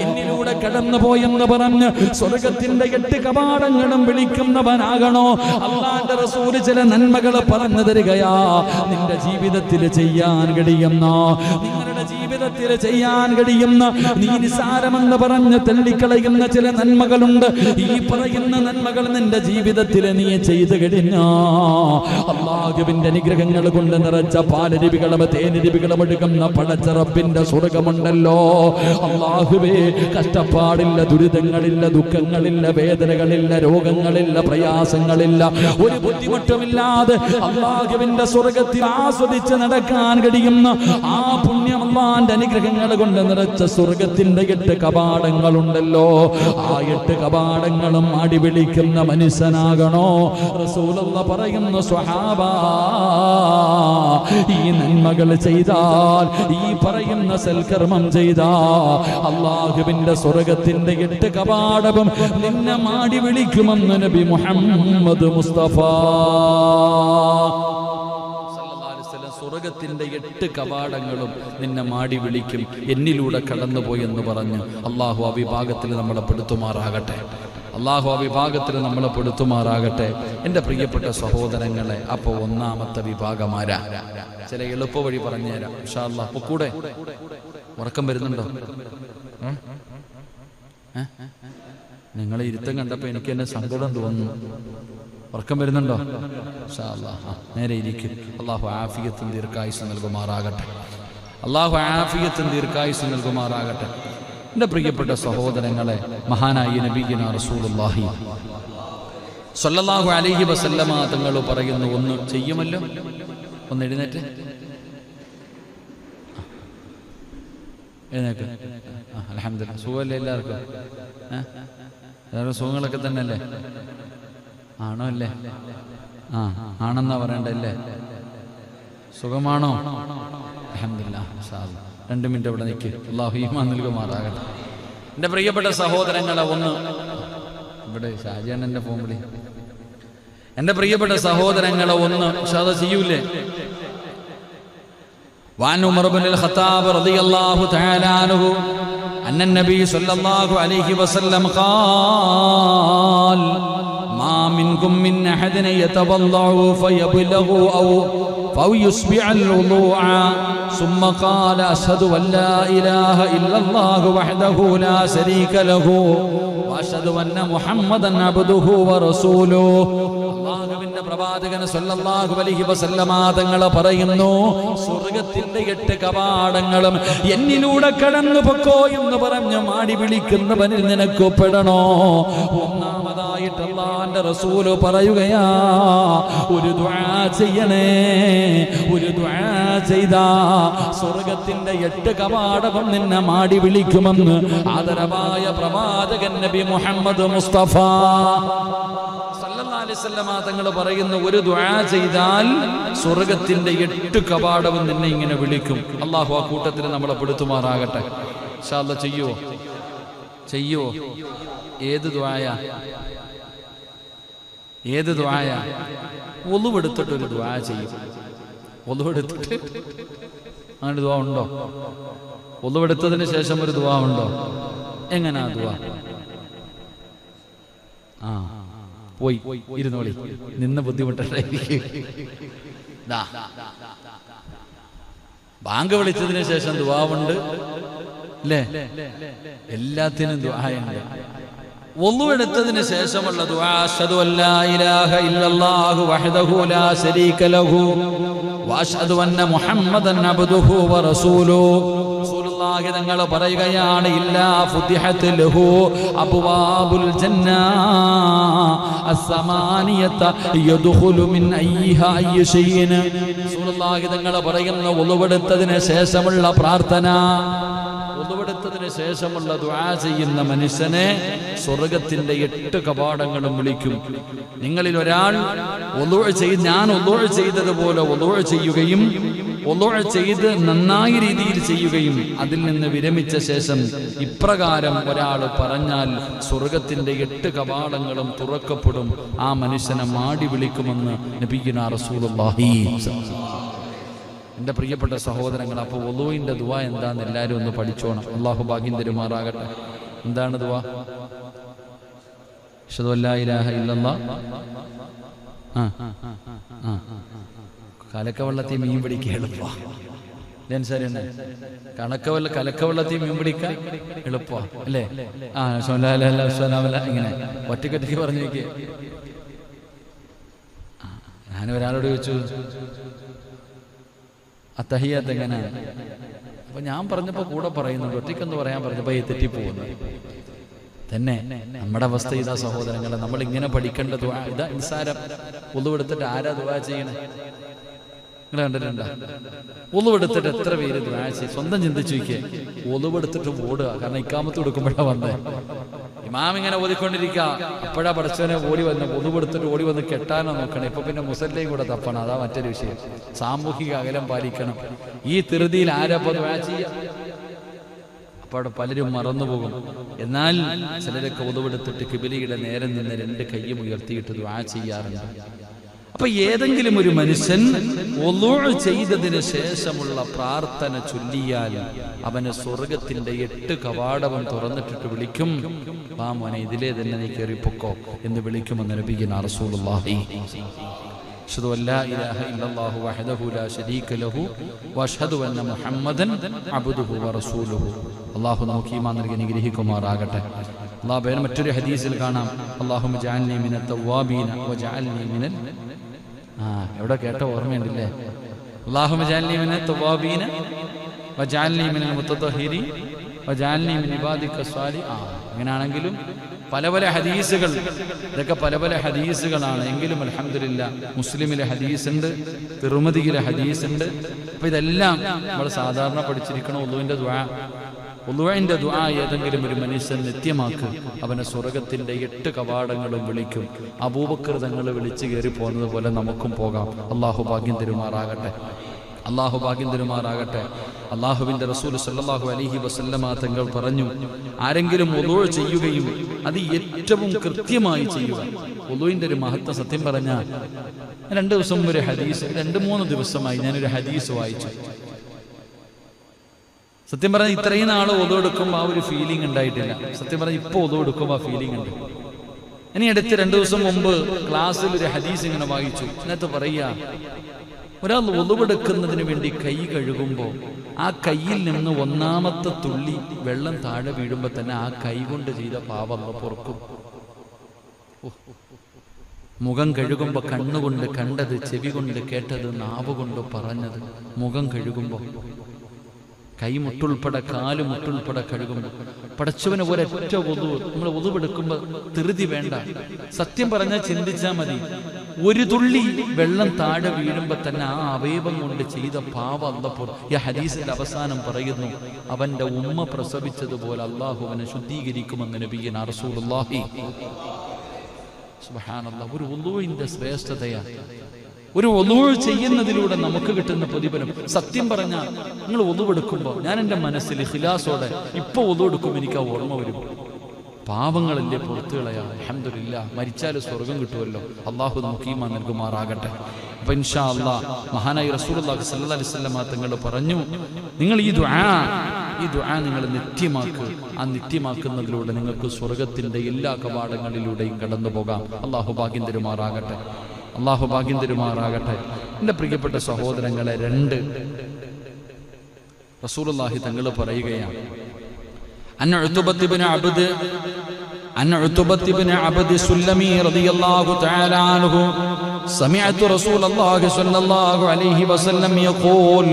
എന്നിലൂടെ കടന്നുപോയെന്ന് പറഞ്ഞ് സ്വർഗത്തിന്റെ 8 കവാടങ്ങളും വിളിക്കുന്നവനാകണോ? അല്ലാഹുവിന്റെ റസൂൽ ചില നന്മകൾ പറഞ്ഞു തരികയാ. നിന്റെ ജീവിതത്തിൽ ചെയ്യാൻ കഴിയുന്ന, നിങ്ങളുടെ ജീവിതത്തിൽ ചെയ്യാൻ കഴിയുന്ന, നീ നിസാരമെന്ന് പറഞ്ഞ് തള്ളിക്കളയുന്ന ചില നന്മകളുണ്ട്. ഈ പറയുന്ന നന്മകൾ നിന്റെ ജീവിതത്തിൽ നീ ചെയ്തു കഴിഞ്ഞോ, അല്ലാഹുവിന്റെ അനുഗ്രഹങ്ങൾ കൊണ്ട് നിറച്ച പാലരുവികളും തേനരുവികളും എടുക്കുന്ന പടച്ച റബ്ബിന്റെ സ്വർഗമുണ്ടല്ലോ. അല്ലാഹുവേ, കഷ്ടപ്പാടില്ല, ദുരിതങ്ങളില്ല, ദുഃഖങ്ങളില്ല, വേദനകളില്ല, രോഗങ്ങളില്ല, പ്രയാസങ്ങളില്ല, ഒരു ബുദ്ധിമുട്ടുമില്ലാതെ അല്ലാഹുവിന്റെ സ്വർഗത്തിൽ ആസ്വദിച്ച് നടക്കാൻ കഴിയുന്ന ആ പുണ്യം അല്ലാഹുവിന്റെ അനുഗ്രഹങ്ങൾ കൊണ്ട് നിറച്ച സ്വർഗത്തിന്റെ 8 കവാടങ്ങളുണ്ടല്ലോ. ആ 8 കവാടങ്ങളും ആടി വിളിക്കുന്ന മനുഷ്യനാകണോ? റസൂലുള്ളാഹി പറയുന്നു, സ്വഹാബാ, ഈ നന്മകൾ ചെയ്താൽ, ഈ പറയുന്ന സൽക്കർമ്മം ചെയ്താൽ അല്ലാഹുവിന്റെ സ്വർഗത്തിന്റെ 8 കവാടവും നിന്നെ മാടി വിളിക്കുമെന്ന് നബി മുഹമ്മദ് മുസ്തഫ. സ്വർഗത്തിന്റെ 8 കവാടങ്ങളും നിന്നെ മാടി വിളിക്കും, എന്നിലൂടെ കടന്നുപോയെന്ന് പറഞ്ഞ് അള്ളാഹു ആ വിഭാഗത്തിൽ നമ്മളെ പെടുത്തുമാറാകട്ടെ. അള്ളാഹു ആ വിഭാഗത്തിൽ നമ്മളെ പെടുത്തുമാറാകട്ടെ. എൻ്റെ പ്രിയപ്പെട്ട സഹോദരങ്ങളെ, അപ്പോൾ ഒന്നാമത്തെ വിഭാഗമാരാ? ചില എളുപ്പ വഴി പറഞ്ഞുതരാം ഇൻഷാ അല്ലാഹ്. അപ്പോൾ കൂടെ ഉറക്കം വരുന്നുണ്ടോ? നിങ്ങളെ ഇരുത്തം കണ്ടപ്പോൾ എനിക്ക് എന്നെ സങ്കടം തോന്നുന്നു. ഉറക്കം വരുന്നുണ്ടോ? ഇൻഷാ അല്ലാഹ് നേരെ ഇരിക്കും. അള്ളാഹു ആഫിയത്തും ദീർഘായുസ്സ് നൽകുമാറാകട്ടെ. അള്ളാഹു ആഫിയത്തും ദീർഘായുസ്സ് നൽകുമാറാകട്ടെ. എൻ്റെ പ്രിയപ്പെട്ട സഹോദരങ്ങളെ, മഹാനായ നബിയുനാ റസൂലുള്ളാഹി സ്വല്ലല്ലാഹു അലൈഹി വസല്ലമ തങ്ങൾ പറയുന്നു, ഒന്ന് ചെയ്യുമല്ലോ, ഒന്ന് എഴുന്നേറ്റ് എഴുന്നേക്ക്. അൽഹംദുലില്ലാഹ്, സുഖമല്ലേ എല്ലാവർക്കും? എല്ലാവരും സുഖങ്ങളൊക്കെ തന്നെ അല്ലേ? ആണോ അല്ലേ? ആണെന്നാ പറയണ്ടല്ലേ? സുഖമാണോ? അൽഹംദുലില്ലാഹ്. 2 മിനിറ്റ് അവിടെ നിൽക്ക്. അല്ലാഹു ഈമാൻ നൽകുമാറാകട്ടെ. എൻ്റെ പ്രിയപ്പെട്ട സഹോദരങ്ങളെ, ഒന്ന് ഇവിടെ ഷാജിയാണെൻ്റെ ഫോൺ വിളി. എൻ്റെ പ്രിയപ്പെട്ട സഹോദരങ്ങളെ, ഒന്ന് ഷാദ ചെയ്യൂലേ? وعن عمر بن الخطاب رضي الله تعالى عنه أن النبي صلى الله عليه وسلم قال ما منكم من أحد يتوضأ فيبلغ أو يسبع الوضوء ثم قال أشهد أن لا إله إلا الله وحده لا شريك له وأشهد أن محمدا عبده ورسوله. അല്ലാഹുവിന്റെ പ്രവാചകൻ സല്ലല്ലാഹു അലൈഹി വസല്ലമ തങ്ങൾ പറയുന്നു, സ്വർഗ്ഗത്തിന്റെ 8 കവാടങ്ങളും എന്നിലൂടെ കടന്നു പൊക്കോ എന്ന് പറഞ്ഞു മാടി വിളിക്കുന്നവനിൽ നിനക്ക് പെടണോ? ഒന്നാമതായിട്ട് അല്ലാഹുവിന്റെ റസൂൽ പറയുകയാ, ഒരു ദുആ ചെയ്യണേ. ഒരു ദുആ ചെയ്താ സ്വർഗ്ഗത്തിന്റെ 8 കവാടവും നിന്നെ മാടി വിളിക്കുമെന്ന് ആദരവായ പ്രവാചകൻ നബി മുഹമ്മദ് മുസ്തഫ സല്ലല്ലാഹു അലൈഹി വസല്ലമ തങ്ങൾ പറയുന്നു, ഒരു ദുആ ചെയ്താൽ സ്വർഗ്ഗത്തിന്റെ 8 കവാടവും നിന്നെ ഇങ്ങനെ വിളിക്കും. അല്ലാഹു ആ കൂട്ടത്തിൽ നമ്മളെ പെടുത്തുമാറാകട്ടെ. ഇൻഷാ അല്ലാഹ് ചെയ്യുവോ? ഏത് ദുആയാ? ഏത് ദുആയ? ഒളുവെടുത്തിട്ട് ഒരു ദുആ ചെയ്യും. ഒളുവെടുത്തിട്ട് അങ്ങനെ ദുആ ഉണ്ടോ? ഒളുവെടുത്തതിന് ശേഷം ഒരു ദുആ ഉണ്ടോ? എങ്ങനാ ദുആ? പോയി ഇരുന്നോളി, നിന്ന് ബുദ്ധിമുട്ടായിരിക്കും. ബാങ്ക് വിളിച്ചതിന് ശേഷം ദുആവുണ്ട് അല്ലേ? എല്ലാത്തിനും ദുആയുണ്ട്. വുളു എടുത്തതിന് ശേഷമുള്ള ദുആ അശ്ഹദു അല്ലാ ഇലാഹ ഇല്ലല്ലാഹു വഹ്ദഹു ലാ ശരീക ലഹു വഅശ്ഹദു അന്ന മുഹമ്മദൻ അബ്ദുഹു വറസൂലുഹു. റസൂലുള്ളാഹി തങ്ങൾ പറയുകയാണ്, ഇല്ലാ ഫുതിഹത് ലഹു അബ്വാബുൽ ജന്ന അസ്സമാനിയത യദ്ഖുലു മിൻ അയ്യിഹാ അയ്യ ശൈഇൻ. റസൂലുള്ളാഹി തങ്ങൾ പറയുന്ന വുളുവെടുത്തതിന് ശേഷമുള്ള പ്രാർത്ഥന, വുളുവെടുത്തതിന് ശേഷമുള്ള ദുആ ചെയ്യുന്ന മനുഷ്യനെ സ്വർഗത്തിന്റെ 8 കവാടങ്ങളും വിളിക്കും. നിങ്ങളിൽ ഒരാൾ ഞാൻ വുളു ചെയ്തതുപോലെ വുളു ചെയ്യുകയും വുളു ചെയ്ത് നന്നായി രീതിയിൽ ചെയ്യുകയും അതിൽ നിന്ന് വിരമിച്ച ശേഷം ഇപ്രകാരം ഒരാൾ പറഞ്ഞാൽ സ്വർഗത്തിന്റെ 8 കവാടങ്ങളും തുറക്കപ്പെടും. ആ മനുഷ്യനെ മാടി വിളിക്കുമെന്ന് നബിയുനാ റസൂലുള്ളാഹി. എൻ്റെ പ്രിയപ്പെട്ട സഹോദരങ്ങൾ, അപ്പോൾ വുളുവിൻ്റെ ദുആ എന്താന്ന് എല്ലാവരും ഒന്ന് പഠിച്ചോണം. അല്ലാഹു ഭാഗ്യം തരുമാറാകട്ടെ. എന്താണ് ദുആ? അശ്ഹദു അല്ലാ ഇലാഹ ഇല്ലല്ലാഹ്. കലക്കവെള്ളത്തിൽ മീൻ പിടിക്കുക എളുപ്പമാണ്. കലക്കവെള്ളത്തിൽ മീൻ പിടിക്കാൻ എളുപ്പമാണ് അല്ലേ? ഇങ്ങനെ ഒറ്റക്കൊറ്റയ്ക്ക് പറഞ്ഞു നോക്കിയേ. ഞാനൊരാളോട് ചോദിച്ചു, അത്തഹിയ്യാത്ത് എങ്ങനെയാണ്? അപ്പൊ ഞാൻ പറഞ്ഞപ്പോ കൂടെ പറയുന്നുണ്ട്, ഒറ്റയ്ക്കെന്ന് പറയാൻ പറഞ്ഞപ്പോ ഈ തെറ്റിപ്പോകുന്നു തന്നെ. നമ്മുടെ അവസ്ഥ ഇതാ സഹോദരങ്ങളെ. നമ്മൾ ഇങ്ങനെ പഠിക്കേണ്ട ദുആ ഇതാ. നിസ്സാരം വുളു എടുത്തിട്ട് ആരാ ദുആ ചെയ്യണേ? നിങ്ങൾ കണ്ടിട്ടുണ്ടോ? വുളു എടുത്തിട്ട് എത്ര പേര് ദുആ ചെയ്യും? സ്വന്തം ചിന്തിച്ചു നോക്കിയേ. വുളു എടുത്തിട്ട് ഓടുക, കാരണം ഇക്കാമത്ത് കൊടുക്കുമ്പോഴാണ് വന്നേ. ഇമാം ഇങ്ങനെ ഓതിക്കൊണ്ടിരിക്കുക, അപ്പോഴാ പഠിച്ചവനെ ഓടി വന്ന് വുളു എടുത്തിട്ട് ഓടി വന്ന് കെട്ടാനോ നോക്കണം. ഇപ്പൊ പിന്നെ മുസല്ലയും കൂടെ തപ്പണം. അതാ മറ്റൊരു വിഷയം. സാമൂഹിക അകലം പാലിക്കണം. ഈ ധൃതിയിൽ ആരപ്പോ ദുആ ചെയ്യുക? അപ്പോൾ അവിടെ പലരും മറന്നുപോകും. എന്നാൽ ചിലരൊക്കെ വുളു എടുത്തിട്ട് ഖിബിലയുടെ നേരെ നിന്ന് 2 കൈയും ഉയർത്തിയിട്ട് ദുആ ചെയ്യാറുണ്ട്. അപ്പൊ ഏതെങ്കിലും ഒരു മനുഷ്യൻ വുളു ചെയ്തതിന് ശേഷമുള്ള പ്രാർത്ഥന ചൊല്ലിയാൽ അവന് സ്വർഗത്തിന്റെ 8 കവാടവും തുറന്നിട്ടിട്ട് വിളിക്കും, വാ മോനെ ഇതിലേ തന്നെ നീ കയറിപ്പൊക്കോ എന്ന് വിളിക്കുമെന്ന് നബിയുനാ റസൂലുള്ളാഹി. അശ്ഹദു അല്ലാ ഇലാഹ ഇല്ലല്ലാഹു വഹ്ദഹു ലാ ശരീക ലഹു വഅശ്ഹദു അന്ന മുഹമ്മദൻ അബ്ദുഹു വറസൂലുഹു. അല്ലാഹു നമുക്ക് ഈമാൻ നൽകി അനുഗ്രഹിക്കുമാറാകട്ടെ. അല്ലാഹു മറ്റൊരു ഹദീസിൽ കാണാം, അല്ലാഹുമ്മ ജഅൽനി മിനൽ തവ്വാബീന വജഅൽനി മിനൽ എവിടെ കേട്ട ഓർമ്മയുണ്ടല്ലേ? അല്ലാഹുമ്മ ജഅൽനി മിനൽ തവ്വാബീന വജഅൽനി മിനൽ മുത്തതഹിരീൻ വജഅൽനി മിൻ ഇബാദിക സ്വാലിഹീൻ. അങ്ങനെയാണെങ്കിലും പല പല ഹദീസുകൾ, ഇതൊക്കെ പല പല ഹദീസുകളാണ്. എങ്കിലും അൽഹംദുലില്ലാഹ് മുസ്ലിമിലെ ഹദീസുണ്ട്, തിർമിദിയിലെ ഹദീസുണ്ട്. അപ്പൊ ഇതെല്ലാം നമ്മൾ സാധാരണ പഠിച്ചിരിക്കണം. വുളുവിന്റെ ദുആ, വുളുവിന്റെ ദുആ ഏതെങ്കിലും ഒരു മനുഷ്യൻ നിത്യമാക്ക്, അവനെ സ്വർഗത്തിന്റെ 8 കവാടങ്ങളും വിളിക്കും. അബൂബക്കർ തങ്ങൾ വിളിച്ചു കയറി പോകുന്നത് പോലെ നമുക്കും പോകാം. അല്ലാഹു ഭാഗ്യം തരുമാറാകട്ടെ. അല്ലാഹു ഭാഗ്യം തരുമാറാകട്ടെ. അല്ലാഹുവിന്റെ റസൂൽ സല്ലല്ലാഹു അലൈഹി വസല്ലമ തങ്ങൾ പറഞ്ഞു, ആരെങ്കിലും വുളു ചെയ്യുകയും അത് ഏറ്റവും കൃത്യമായി ചെയ്യുക. വുളുവിന്റെ ഒരു മഹത്വം സത്യം പറഞ്ഞാൽ 2 ദിവസം ഒരു ഹദീസ്, 2-3 ദിവസമായി ഞാനൊരു ഹദീസ് വായിച്ചു. സത്യം പറഞ്ഞാൽ ഇത്രയും നാൾ വുളു എടുക്കുമ്പോൾ ആ ഒരു ഫീലിംഗ് ഉണ്ടായിട്ടില്ല. സത്യം പറഞ്ഞാൽ ഇപ്പോൾ വുളു എടുക്കുമ്പോൾ ആ ഫീലിംഗ് ഉണ്ട്. ഇനി അടുത്ത് 2 ദിവസം മുമ്പ് ക്ലാസ്സിൽ ഒരു ഹദീസ് ഇങ്ങനെ വായിച്ചു. അതിനകത്ത് പറയുക, ഒരാൾ വുളുവെടുക്കുന്നതിന് വേണ്ടി കൈ കഴുകുമ്പോൾ ആ കയ്യിൽ നിന്ന് 1-ാമത്തെ തുള്ളി വെള്ളം താഴെ വീഴുമ്പോൾ തന്നെ ആ കൈ കൊണ്ട് ചെയ്ത പാപം പൊറുക്കും. മുഖം കഴുകുമ്പോൾ കണ്ണുകൊണ്ട് കണ്ടത്, ചെവി കൊണ്ട് കേട്ടത്, നാവ് കൊണ്ട് പറഞ്ഞത്, മുഖം കഴുകുമ്പോൾ കൈ മുട്ടുൾപ്പെടെ കാല് മുട്ടുൾപ്പെടെ കഴുകുമ്പോൾ പടച്ചവന് ഒരൊറ്റ വുളു. നമ്മൾ വുളുവെടുക്കുമ്പോൾ ധൃതി വേണ്ട. സത്യം പറഞ്ഞാൽ ചിന്തിച്ചാൽ മതി. ഒരു തുള്ളി വെള്ളം താഴെ വീഴുമ്പോൾ തന്നെ ആ അവയവം കൊണ്ട് ചെയ്ത പാപം അള്ളപ്പോൾ ഈ ഹദീസിന്റെ അവസാനം പറയുന്നു, അവന്റെ ഉമ്മ പ്രസവിച്ചതുപോലെ അള്ളാഹു അവനെ ശുദ്ധീകരിക്കുമെന്ന് നബിയുനാ റസൂലുള്ളാഹി. സുബ്ഹാനല്ലാഹ്. ഒരു വുളുവിന്റെ ശ്രേഷ്ഠതയാണ്. ഒരു വുളു ചെയ്യുന്നതിലൂടെ നമുക്ക് കിട്ടുന്ന പ്രതിഫലം. സത്യം പറഞ്ഞാൽ നിങ്ങൾ വുളുവെടുക്കുമ്പോൾ ഞാൻ എൻ്റെ മനസ്സിൽ ഇഖ്ലാസോടെ ഇപ്പോൾ വുളു എടുക്കുമ്പോൾ എനിക്ക് ആ ഓർമ്മ വരും. പാവങ്ങളല്ലേ പുറത്തു കളയാം. അൽഹംദുലില്ലാഹ്, മരിച്ചാൽ സ്വർഗം കിട്ടുമല്ലോ. അള്ളാഹു നമുക്ക് ഈമാൻ നൽകുമാറാകട്ടെ. അപ്പൊ ഇൻഷാ അല്ലാഹ് മഹാനായ റസൂലുള്ളാഹി സ്വല്ലല്ലാഹി അലൈഹി വസല്ലം തങ്ങൾ പറഞ്ഞു, നിങ്ങൾ ഈ ദുആ നിങ്ങൾ നിത്യമാക്കുക. ആ നിത്യമാക്കുന്നതിലൂടെ നിങ്ങൾക്ക് സ്വർഗത്തിന്റെ എല്ലാ കവാടങ്ങളിലൂടെയും കടന്നു പോകാം. അള്ളാഹു ഭാഗ്യം തരുമാറാകട്ടെ. അള്ളാഹു ഭാഗ്യം തരുമാറാകട്ടെ. എൻ്റെ പ്രിയപ്പെട്ട സഹോദരങ്ങളെ, രണ്ട് റസൂലുള്ളാഹി തങ്ങൾ പറയുകയാണ്, അൻ ഉത്ബത്ത് ഇബ്നു അബ്ദ് സുല്ലമി റളിയല്ലാഹു തആല അൻഹു സമിഅതു റസൂലല്ലാഹി സ്വല്ലല്ലാഹു അലൈഹി വസല്ലം യഖൂൽ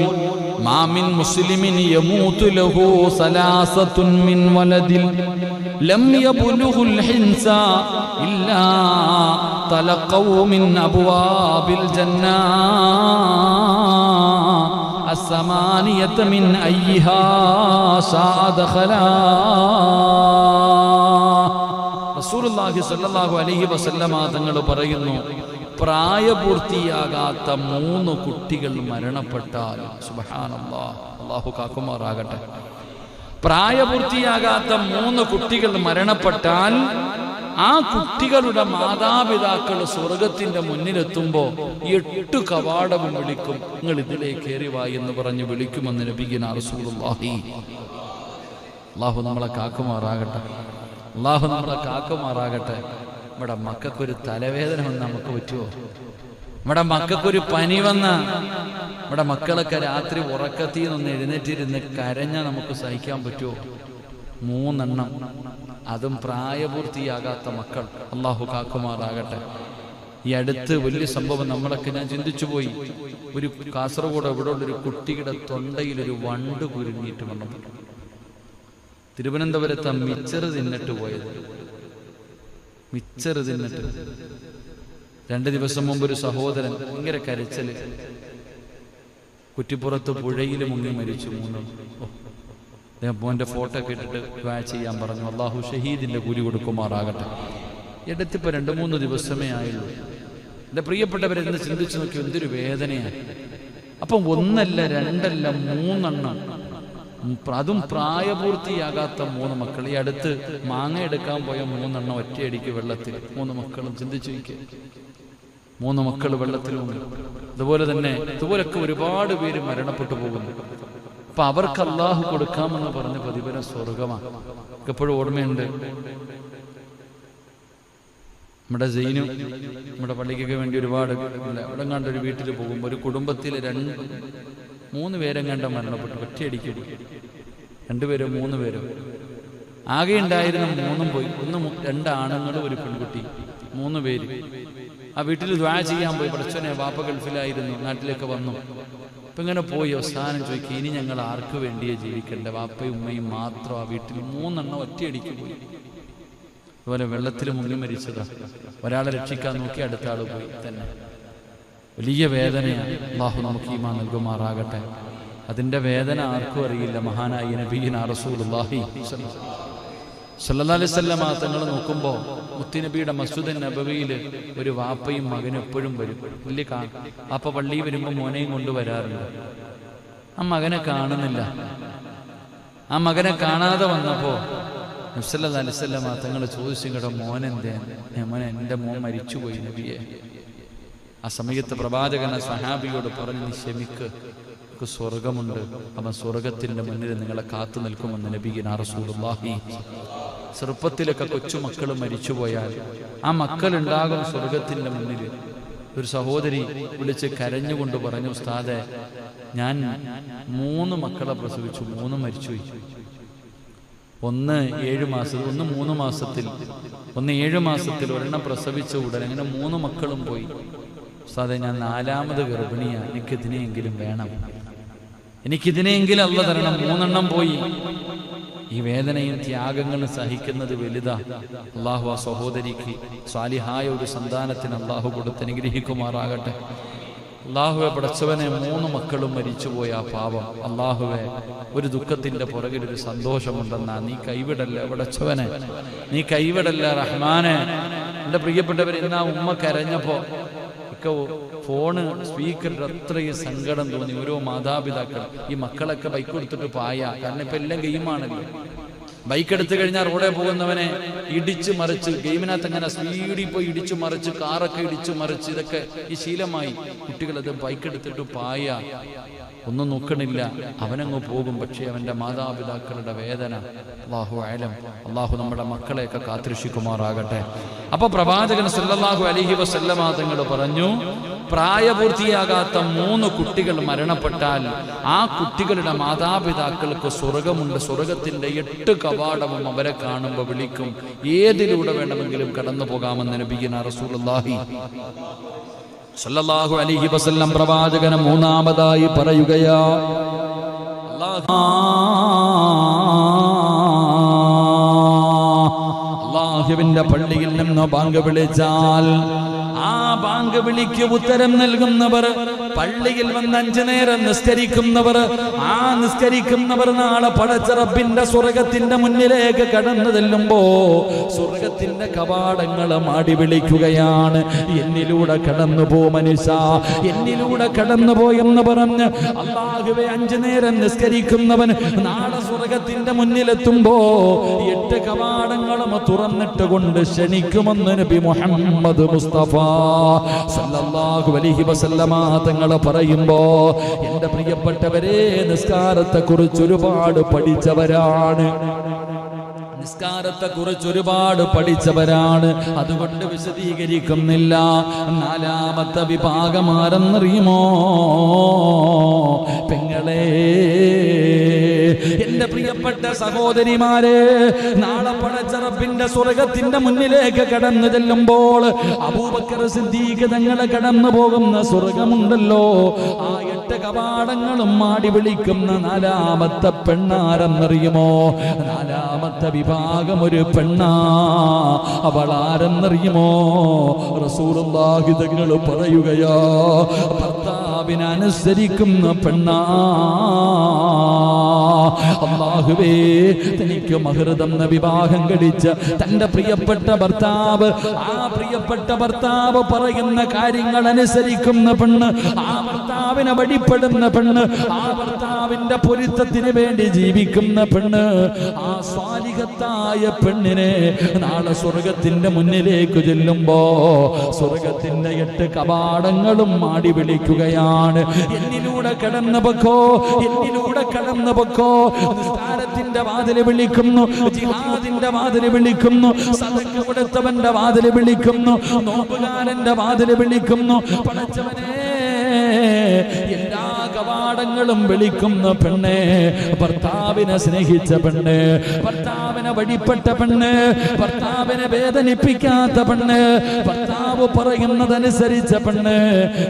മാ മിൻ മുസ്ലിമിൻ യമൂതു ലഹു സലാസത്തുൻ മിൻ വലദിൻ ലം യബ്ലുഹുൽ ഹിൻസ ഇല്ലാ തലഖൗ മിൻ അബ്വാബിൽ ജന്നാ الثمانية من أيها شاء دخلا. റസൂലുള്ളാഹി സ്വല്ലല്ലാഹു അലൈഹി വസല്ലമ തങ്ങൾ പറയുന്നു, പ്രായപൂർത്തിയാകാത്ത 3 കുട്ടികൾ മരണപ്പെട്ടാൽ, സുബ്ഹാനല്ലാഹ്, അല്ലാഹു കാക്കുമാറാകട്ടെ, പ്രായപൂർത്തിയാകാത്ത 3 കുട്ടികൾ മരണപ്പെട്ടാൽ ആ കുട്ടികളുടെ മാതാപിതാക്കൾ സ്വർഗത്തിന്റെ മുന്നിലെത്തുമ്പോൾ 8 കവാടവും വിളിക്കും, നിങ്ങൾ ഇതിലേക്ക് കയറി വാ എന്ന് പറഞ്ഞ് വിളിക്കുമെന്ന് നബിയുനാ റസൂലുള്ളാഹി. അല്ലാഹു നമ്മളെ കാക്കുമാറാകട്ടെ. അല്ലാഹു നമ്മളെ കാക്കുമാറാകട്ടെ. നമ്മുടെ മക്കൾക്കൊരു തലവേദന വന്ന് നമുക്ക് പറ്റുമോ? നമ്മുടെ മക്കൾക്കൊരു പനി വന്ന, നമ്മുടെ മക്കളൊക്കെ രാത്രി ഉറക്കത്തിൽ നിന്ന് എഴുന്നേറ്റിരുന്ന് കരഞ്ഞാൽ നമുക്ക് സഹിക്കാൻ പറ്റുമോ? 3 എണ്ണം, അതും പ്രായപൂർത്തിയാകാത്ത മക്കൾ. അള്ളാഹു കാക്കുമാറാകട്ടെ. ഈ അടുത്ത് വലിയ സംഭവം നമ്മളൊക്കെ ഞാൻ ചിന്തിച്ചു പോയി. ഒരു കാസർഗോഡ് എവിടെയുള്ളൊരു കുട്ടിയുടെ തൊണ്ടയിൽ ഒരു വണ്ട് കുരുങ്ങിയിട്ട് മരണപ്പെട്ടു. തിരുവനന്തപുരത്ത് മിച്ചറ് തിന്നിട്ട് പോയത്, മിച്ചറ് തിന്നിട്ട്. 2 ദിവസം മുമ്പ് ഒരു സഹോദരൻ ഭയങ്കര കരച്ചല്, കുറ്റിപ്പുറത്ത് പുഴയിൽ മുങ്ങി മരിച്ചു. 3 മോൻ്റെ ഫോട്ടോ ഒക്കെ ഇട്ടിട്ട് ദുആ ചെയ്യാൻ പറഞ്ഞു. അള്ളാഹു ഷഹീദിന്റെ കൂലി കൊടുക്കുമാറാകട്ടെ. എടുത്തിപ്പോൾ 2-3 ദിവസമേ ആയുള്ളൂ. എൻ്റെ പ്രിയപ്പെട്ടവരെന്ന് ചിന്തിച്ചു നോക്കി, എന്തൊരു വേദനയാണ്. അപ്പം 1 അല്ല 2 അല്ല 3 എണ്ണം, അതും പ്രായപൂർത്തിയാകാത്ത 3 മക്കൾ. ഈ അടുത്ത് മാങ്ങ എടുക്കാൻ പോയ 3 എണ്ണം ഒറ്റയടിക്ക് വെള്ളത്തിൽ, 3 മക്കളും. ചിന്തിച്ചു നോക്കി, 3 മക്കൾ വെള്ളത്തിലും. അതുപോലെ തന്നെ ഇതുപോലൊക്കെ ഒരുപാട് പേര് മരണപ്പെട്ടു പോകുന്നു. അപ്പൊ അവർക്ക് അള്ളാഹു കൊടുക്കാമെന്ന് പറഞ്ഞ പ്രതിഫലം സ്വർഗമാണ്. എപ്പോഴും ഓർമ്മയുണ്ട്, നമ്മുടെ സൈനും നമ്മുടെ പള്ളിക്കൊക്കെ വേണ്ടി ഒരുപാട് ഇവിടെ കണ്ട ഒരു വീട്ടിൽ പോകുമ്പോൾ ഒരു കുടുംബത്തിൽ 3 പേരെങ്ങാണ്ട് മരണപ്പെട്ടു, ഒറ്റയടിക്ക് പോയി. 2 പേരോ 3 പേരോ ആകെ ഉണ്ടായിരുന്ന 3 പോയി. 2 ആണുങ്ങളും 1 പെൺകുട്ടി, 3 പേര്. ആ വീട്ടിൽ ദുആ ചെയ്യാൻ പോയി. പടച്ചോനെ, വാപ്പ ഗൾഫിലായിരുന്നു, നാട്ടിലേക്ക് വന്നു. അപ്പം ഇങ്ങനെ പോയി അവസാനം ചോദിക്കുക, ഇനി ഞങ്ങൾ ആർക്ക് വേണ്ടിയേ ജീവിക്കണ്ടേ? വാപ്പയും ഉമ്മയും മാത്രം ആ വീട്ടിൽ. 3 എണ്ണം ഒറ്റയടിക്ക് പോയി. അതുപോലെ വെള്ളത്തിൽ മുങ്ങി മരിച്ചതാ. ഒരാളെ രക്ഷിക്കാൻ നോക്കി, അടുത്ത ആൾ പോയി തന്നെ. വലിയ വേദനയാണ്. അല്ലാഹു നമുക്ക് ഈമാൻ നൽകുമാറാകട്ടെ. അതിൻ്റെ വേദന ആർക്കും അറിയില്ല. മഹാനായ നബിയുനാ റസൂലുള്ളാഹി സ്വല്ലല്ലാഹു അലൈഹി വസല്ലം തങ്ങൾ നോക്കുമ്പോൾ മുത്തുനബിയുടെ മസ്ജിദ് നബവിയിൽ ഒരു വാപ്പയും മകനും എപ്പോഴും വരും. വലിയ വാപ്പ പള്ളിയിൽ വരുമ്പോൾ മോനെയും കൊണ്ടുവരാറുണ്ട്. ആ മകനെ കാണുന്നില്ല. ആ മകനെ കാണാതെ വന്നപ്പോൾ നബി സല്ലല്ലാഹു അലൈഹി വസല്ലം തങ്ങൾ ചോദിച്ചു, കേട്ടോ മോനെന്തേ? മോനെ, എൻ്റെ മോൻ മരിച്ചുപോയി നബിയെ. ആ സമയത്ത് പ്രവാചകൻ സഹാബിയോട് പറഞ്ഞു, നീ ക്ഷമിക്ക്, സ്വർഗമുണ്ട്, അവൻ സ്വർഗത്തിന്റെ മുന്നിൽ നിങ്ങളെ കാത്തു നിൽക്കുമെന്ന് നബിയുനാ റസൂലുള്ളാഹി. ചെറുപ്പത്തിലൊക്കെ കൊച്ചുമക്കൾ മരിച്ചുപോയാൽ ആ മക്കളുണ്ടാകും സ്വർഗത്തിന്റെ മുന്നിൽ. ഒരു സഹോദരി വിളിച്ച് കരഞ്ഞുകൊണ്ട് പറഞ്ഞു, ഉസ്താദെ, ഞാൻ 3 മക്കളെ പ്രസവിച്ചു, 3 മരിച്ചുപോയി. 1 7 മാസത്തിൽ, 1 3 മാസത്തിൽ, 1 7 മാസത്തിൽ, 1 പ്രസവിച്ച ഉടനെ അങ്ങനെ 3 മക്കളും പോയി. ഉസ്താദെ, ഞാൻ 4ാമത് ഗർഭിണിയാണ്, എനിക്കിതിനെയെങ്കിലും വേണം, എനിക്കിതിനെയെങ്കിലും അല്ലാഹു തരണം. 3 എണ്ണം പോയി. ഈ വേദനയും ത്യാഗങ്ങളും സഹിക്കുന്നത് വലുതാ. അള്ളാഹു ആ സഹോദരിക്ക് സ്വാലിഹായ ഒരു സന്താനത്തിന് അള്ളാഹു കൊടുത്ത് അനുഗ്രഹിക്കുമാറാകട്ടെ. അള്ളാഹുവെ, പടച്ചവനെ, 3 മക്കളും മരിച്ചുപോയ ആ പാപം, അള്ളാഹുവെ, ഒരു ദുഃഖത്തിന്റെ പുറകിൽ ഒരു സന്തോഷമുണ്ടെന്നാ. നീ കൈവിടല്ല പടച്ചവനെ, നീ കൈവിടല്ല റഹ്മാനെ. എൻ്റെ പ്രിയപ്പെട്ടവർ, ഇന്ന് ആ ഉമ്മ കരഞ്ഞപ്പോ ഫോണ് സ്പീക്കറിൽ അത്രയും സങ്കടം തോന്നി. ഓരോ മാതാപിതാക്കൾ ഈ മക്കളൊക്കെ ബൈക്ക് കൊടുത്തിട്ട് പായ, കാരണം ഇപ്പൊ എല്ലാം ഗെയിമാണല്ലോ. ബൈക്ക് എടുത്തു കഴിഞ്ഞാൽ റോഡേ പോകുന്നവനെ ഇടിച്ചു മറിച്ച്, ഗെയിമിനകത്ത് അങ്ങനെ സ്പീഡിൽ പോയി ഇടിച്ചു മറിച്ച്, കാറൊക്കെ ഇടിച്ചു മറിച്ച്, ഇതൊക്കെ ഈ ശീലമായി. കുട്ടികളത് ബൈക്ക് എടുത്തിട്ട് പായ ഒന്നും നോക്കണില്ല, അവനങ്ങ് പോകും. പക്ഷേ അവന്റെ മാതാപിതാക്കളുടെ വേദന അല്ലാഹു അഅലം. അല്ലാഹു നമ്മുടെ മക്കളെയൊക്കെ കാത്തുരക്ഷിക്കുമാറാകട്ടെ. അപ്പൊ പ്രവാചകൻ സല്ലല്ലാഹു അലൈഹി വസല്ലമ തങ്ങൾ പറഞ്ഞു, പ്രായപൂർത്തിയാകാത്ത 3 കുട്ടികൾ മരണപ്പെട്ടാൽ ആ കുട്ടികളുടെ മാതാപിതാക്കൾക്ക് സ്വർഗമുണ്ട്. സ്വർഗത്തിന്റെ 8 കവാടവും അവരെ കാണുമ്പോൾ വിളിക്കും. ഏതിലൂടെ വേണമെങ്കിലും കടന്നു പോകാമെന്ന് നബിയുനാ റസൂലുള്ളാഹി സല്ലല്ലാഹു അലൈഹി വസല്ലം പ്രവാചകൻ മൂന്നാമതായി പറയുകയാ, അല്ലാഹുവിന്റെ പള്ളിയിൽ നിന്ന് ബാങ്ക് വിളിച്ചാൽ ആ ബാങ്ക് വിളിക്ക് ഉത്തരം നൽകുന്നവർ, പള്ളിയിൽ വന്ന് 5 നേരം നിസ്കരിക്കുന്നവർ, ആ നിസ്കരിക്കുന്നവർ നാളെ പടച്ച റബ്ബിന്റെ സ്വർഗത്തിന്റെ മുന്നിലേക്ക് കടന്നു ചെല്ലുമ്പോ സ്വർഗത്തിന്റെ കവാടങ്ങൾ മാടി വിളിക്കുകയാണ്, എന്നിലൂടെ കടന്നു പോ മനുഷ്യ, എന്നിലൂടെ കടന്നു പോയെന്ന് പറഞ്ഞ് അല്ലാഹുവേ 5 നേരം നിസ്കരിക്കുന്നവൻ നാളെ സ്വർഗത്തിന്റെ മുന്നിലെത്തുമ്പോ 8 കവാടങ്ങളും തുറന്നിട്ട് കൊണ്ട് ക്ഷണിക്കുമെന്ന് നബി മുഹമ്മദ് മുസ്തഫ സല്ലല്ലാഹു അലൈഹി വസല്ലമ തങ്ങൾ പറയുമ്പോ, എന്റെ പ്രിയപ്പെട്ടവരെ, നിസ്കാരത്തെ കുറിച്ച് ഒരുപാട് പഠിച്ചവരാണ്, നിസ്കാരത്തെ കുറിച്ച് ഒരുപാട് പഠിച്ചവരാണ്. അതുകൊണ്ട് വിശദീകരിക്കുന്നില്ല. 4ാമത്തെ വിഭാഗം ആരെന്നറിയുമോ? പെങ്ങളെ, എന്റെ പ്രിയപ്പെട്ട സഹോദരിമാരെ, നാളെ പടച്ച റബ്ബിന്റെ സ്വർഗത്തിന്റെ മുന്നിലേക്ക് കടന്നു ചെല്ലുമ്പോൾ അബൂബക്കർ സിദ്ദീഖ് തങ്ങളെ കടന്നു പോകുന്ന സ്വർഗമുണ്ടല്ലോ, ആ 8 കവാടങ്ങളും മാടി വിളിക്കുന്ന 4ാമത്തെ പെണ്ണാരെന്നറിയുമോ? 4ാമത്തെ വിഭാഗം ഒരു പെണ്ണാ. അവൾ ആരെന്നറിയുമോ? റസൂലുള്ളാഹി തങ്ങൾ പറയുകയാ, ഭർത്താവിനെ അനുസരിക്കുന്ന പെണ്ണാ. അല്ലാഹുവേ, തനിക്ക് മഹർ തന്ന വിവാഹം കഴിച്ച തന്റെ പ്രിയപ്പെട്ട ഭർത്താവ്, ആ പ്രിയപ്പെട്ട ഭർത്താവ് പറയുന്ന കാര്യങ്ങൾ അനുസരിക്കുന്ന പെണ്ണ്, ആ ഭർത്താവിനെ വഴിപ്പെടുന്ന പെണ്ണ്, ആ ഭർത്താവിന്റെ പൊരുത്തത്തിന് വേണ്ടി ജീവിക്കുന്ന പെണ്ണ്, ആ സ്വാലിഹത്തായ പെണ്ണിനെ നാളെ സ്വർഗത്തിന്റെ മുന്നിലേക്ക് ചെല്ലുമ്പോ സ്വർഗത്തിന്റെ 8 കവാടങ്ങളും മാടി വിളിക്കുകയാണ്, എന്നിലൂടെ കടന്നു പൊക്കോ, എന്നിലൂടെ കടന്നു പൊക്കോ. നിസ്കാരത്തിന്റെ വാതില് വിളിക്കുന്നു, ജിഹാദിന്റെ വാതില് വിളിക്കുന്നു, സദഖ കൊടുത്തവന്റെ വാതില് വിളിക്കുന്നു, നോമ്പുകാരന്റെ വാതില് വിളിക്കുന്നു. പടച്ചവനെ, എല്ലാ കവാടങ്ങളും വിളിക്കുന്ന പെണ്ണ്, ഭർത്താവിനെ സ്നേഹിച്ച പെണ്ണ്, ഭർത്താവിനെ വഴിപ്പെട്ട പെണ്ണ്, ഭർത്താവിനെ വേദനിപ്പിക്കാത്ത പെണ്ണ്, ഭർത്താവ് പറയുന്നതനുസരിച്ച പെണ്ണ്,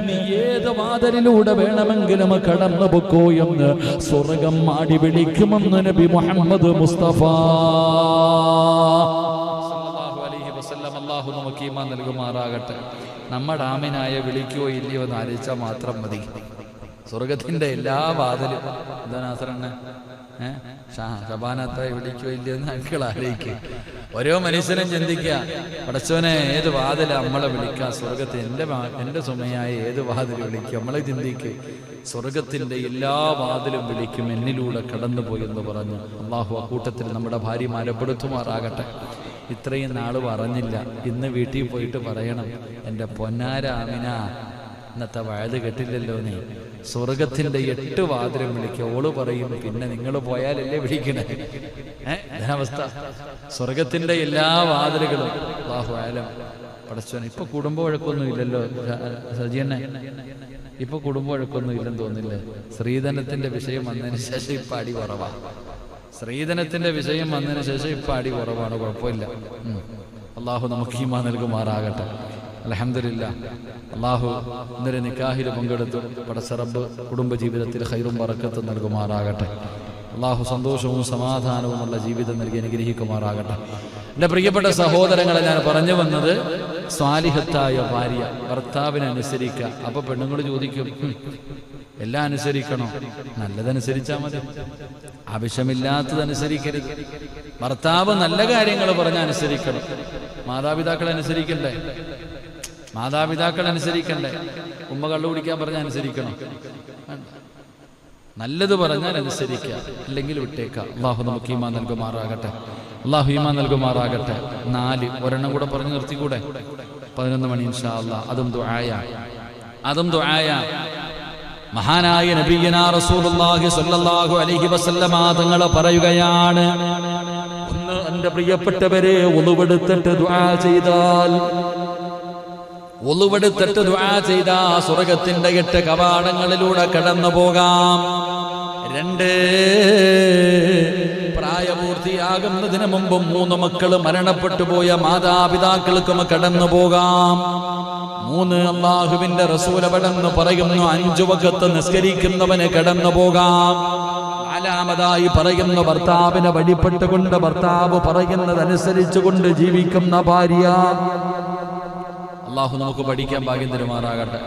നീ ഏത് വാതിലിലൂടെ വേണമെങ്കിലും കടന്നു പൊക്കോ എന്ന് സ്വർഗം മാടി വിളിക്കുമെന്ന് നബി മുഹമ്മദ് മുസ്തഫ സല്ലല്ലാഹു അലൈഹി വസല്ലം. അല്ലാഹു നമുക്ക് ഈമാൻ നൽകുമാറാകട്ടെ. നമ്മുടെ ആമിനായ വിളിക്കോ ഇല്ലയോ എന്ന് ആലോചിച്ചാൽ മാത്രം മതി. സ്വർഗത്തിന്റെ എല്ലാ വാതിലും എന്താണ് ആസറണ്ണ ഷബാനത്തായി വിളിക്കോ ഇല്ലയോ എന്ന് അങ്കിൾ ആലോചിക്കുക. ഓരോ മനുഷ്യനും ചിന്തിക്കുക, പടച്ചവനെ ഏത് വാതിൽ നമ്മളെ വിളിക്കാം, സ്വർഗത്തിൽ എൻ്റെ സുമയായ ഏത് വാതിൽ വിളിക്കും. നമ്മളെ ചിന്തിക്കുക, സ്വർഗത്തിന്റെ എല്ലാ വാതിലും വിളിക്കും, എന്നിലൂടെ കടന്നുപോയി എന്ന് പറഞ്ഞു. അല്ലാഹു ആ കൂട്ടത്തിൽ നമ്മുടെ ഭാര്യമാരെ പെടുത്തുമാറാകട്ടെ. ഇത്രയും നാൾ പറഞ്ഞില്ല, ഇന്ന് വീട്ടിൽ പോയിട്ട് പറയണം, എൻ്റെ പൊന്നാര ആമിന, ഇന്നത്തെ വഴുത് കെട്ടില്ലല്ലോ നീ. സ്വർഗത്തിന്റെ 8 വാതിലും വിളിക്കുക. ഓള് പറയും, പിന്നെ നിങ്ങൾ പോയാലല്ലേ വിളിക്കണേ. അവസ്ഥ. സ്വർഗത്തിന്റെ എല്ലാ വാതിലുകളും അല്ലാഹു അഅലം. പടച്ചോനെ, ഇപ്പൊ കുടുംബ വഴക്കൊന്നും ഇല്ലല്ലോ സജിയണ്ണെ, ഇപ്പൊ കുടുംബ വഴക്കൊന്നും ഇല്ലെന്ന് തോന്നില്ലേ? സ്ത്രീധനത്തിന്റെ വിഷയം വന്നതിന് ശേഷം ഇപ്പൊ അടി കുറവാ. സ്ത്രീധനത്തിന്റെ വിഷയം വന്നതിന് ശേഷം ഇപ്പൊ അടി കുറവാണ്, കുഴപ്പമില്ല. അല്ലാഹു നമുക്ക് ഈമാൻ നൽകുമാറാകട്ടെ. അൽഹംദുലില്ലാഹ്. അല്ലാഹു ഇന്നലെ നിക്കാഹിൽ പങ്കെടുത്തു. പടച്ച റബ്ബ് കുടുംബജീവിതത്തിൽ ഖൈറും ബറക്കത്തും നൽകുമാറാകട്ടെ. അല്ലാഹു സന്തോഷവും സമാധാനവുമുള്ള ജീവിതം നൽകി അനുഗ്രഹിക്കുമാറാകട്ടെ. എൻ്റെ പ്രിയപ്പെട്ട സഹോദരങ്ങളെ, ഞാൻ പറഞ്ഞു വന്നത് സ്വാലിഹത്തായ ഭാര്യ ഭർത്താവിനെ അനുസരിക്കുക. അപ്പൊ പെണ്ണുങ്ങൾ ചോദിക്കും, എല്ലാം അനുസരിക്കണോ? നല്ലതനുസരിച്ചാൽ മതി, ആവശ്യമില്ലാത്തതനുസരിക്കരുത്. ഭർത്താവ് നല്ല കാര്യങ്ങൾ പറഞ്ഞ് അനുസരിക്കണം. മാതാപിതാക്കൾ അനുസരിക്കണ്ടേ? മാതാപിതാക്കൾ അനുസരിക്കണ്ടേ? ഉമ്മ കള്ളു കുടിക്കാൻ പറഞ്ഞ അനുസരിക്കണം? നല്ലത് പറഞ്ഞാൽ അനുസരിക്കുക, അല്ലെങ്കിൽ വിട്ടേക്കുക. അള്ളാഹു നമുക്ക് ഈമാൻ നൽകുമാറാകട്ടെ. അള്ളാഹു ഈമാൻ നൽകുമാറാകട്ടെ. 4 ഒരെണ്ണം കൂടെ പറഞ്ഞു നിർത്തിക്കൂടെ? 11 മണി ഇൻഷാ അല്ലാഹ്. അതും ദുആയ. മഹാനായ നബിയനാ റസൂലുള്ളാഹി സ്വല്ലല്ലാഹു അലൈഹി വസല്ലമ തങ്ങൾ പറയുകയാണ്, ഒന്ന് എൻ്റെ പ്രിയപ്പെട്ടവരെ, ഒളുവെടുത്തിട്ട് ദുആ ചെയ്താൽ, ഒളുവെടുത്തിട്ട് ദുആ ചെയ്താ സ്വർഗ്ഗത്തിന്റെ 8 കവാടങ്ങളിലൂടെ കടന്നു പോകാം. 2 പ്രായപൂർത്തിയാകുന്നതിന് മുമ്പ് 3 മക്കൾ മരണപ്പെട്ടു പോയ മാതാപിതാക്കൾക്കും കടന്നു പോകാം. 3 അല്ലാഹുവിന്റെ റസൂൽ അവിടെന്ന് പറയുന്നു 5 വഖത്ത് നിസ്കരിക്കുന്നവന് കടന്നു പോകാം. 4-മതായി പറയുന്നു ഭർത്താവിനെ വഴിപ്പെട്ടുകൊണ്ട് ഭർത്താവ് പറയുന്നതനുസരിച്ചുകൊണ്ട് ജീവിക്കുന്ന ഭാര്യ. അള്ളാഹു നമുക്ക് പഠിക്കാൻ ഭാഗ്യം തരുമാറാകട്ടെ.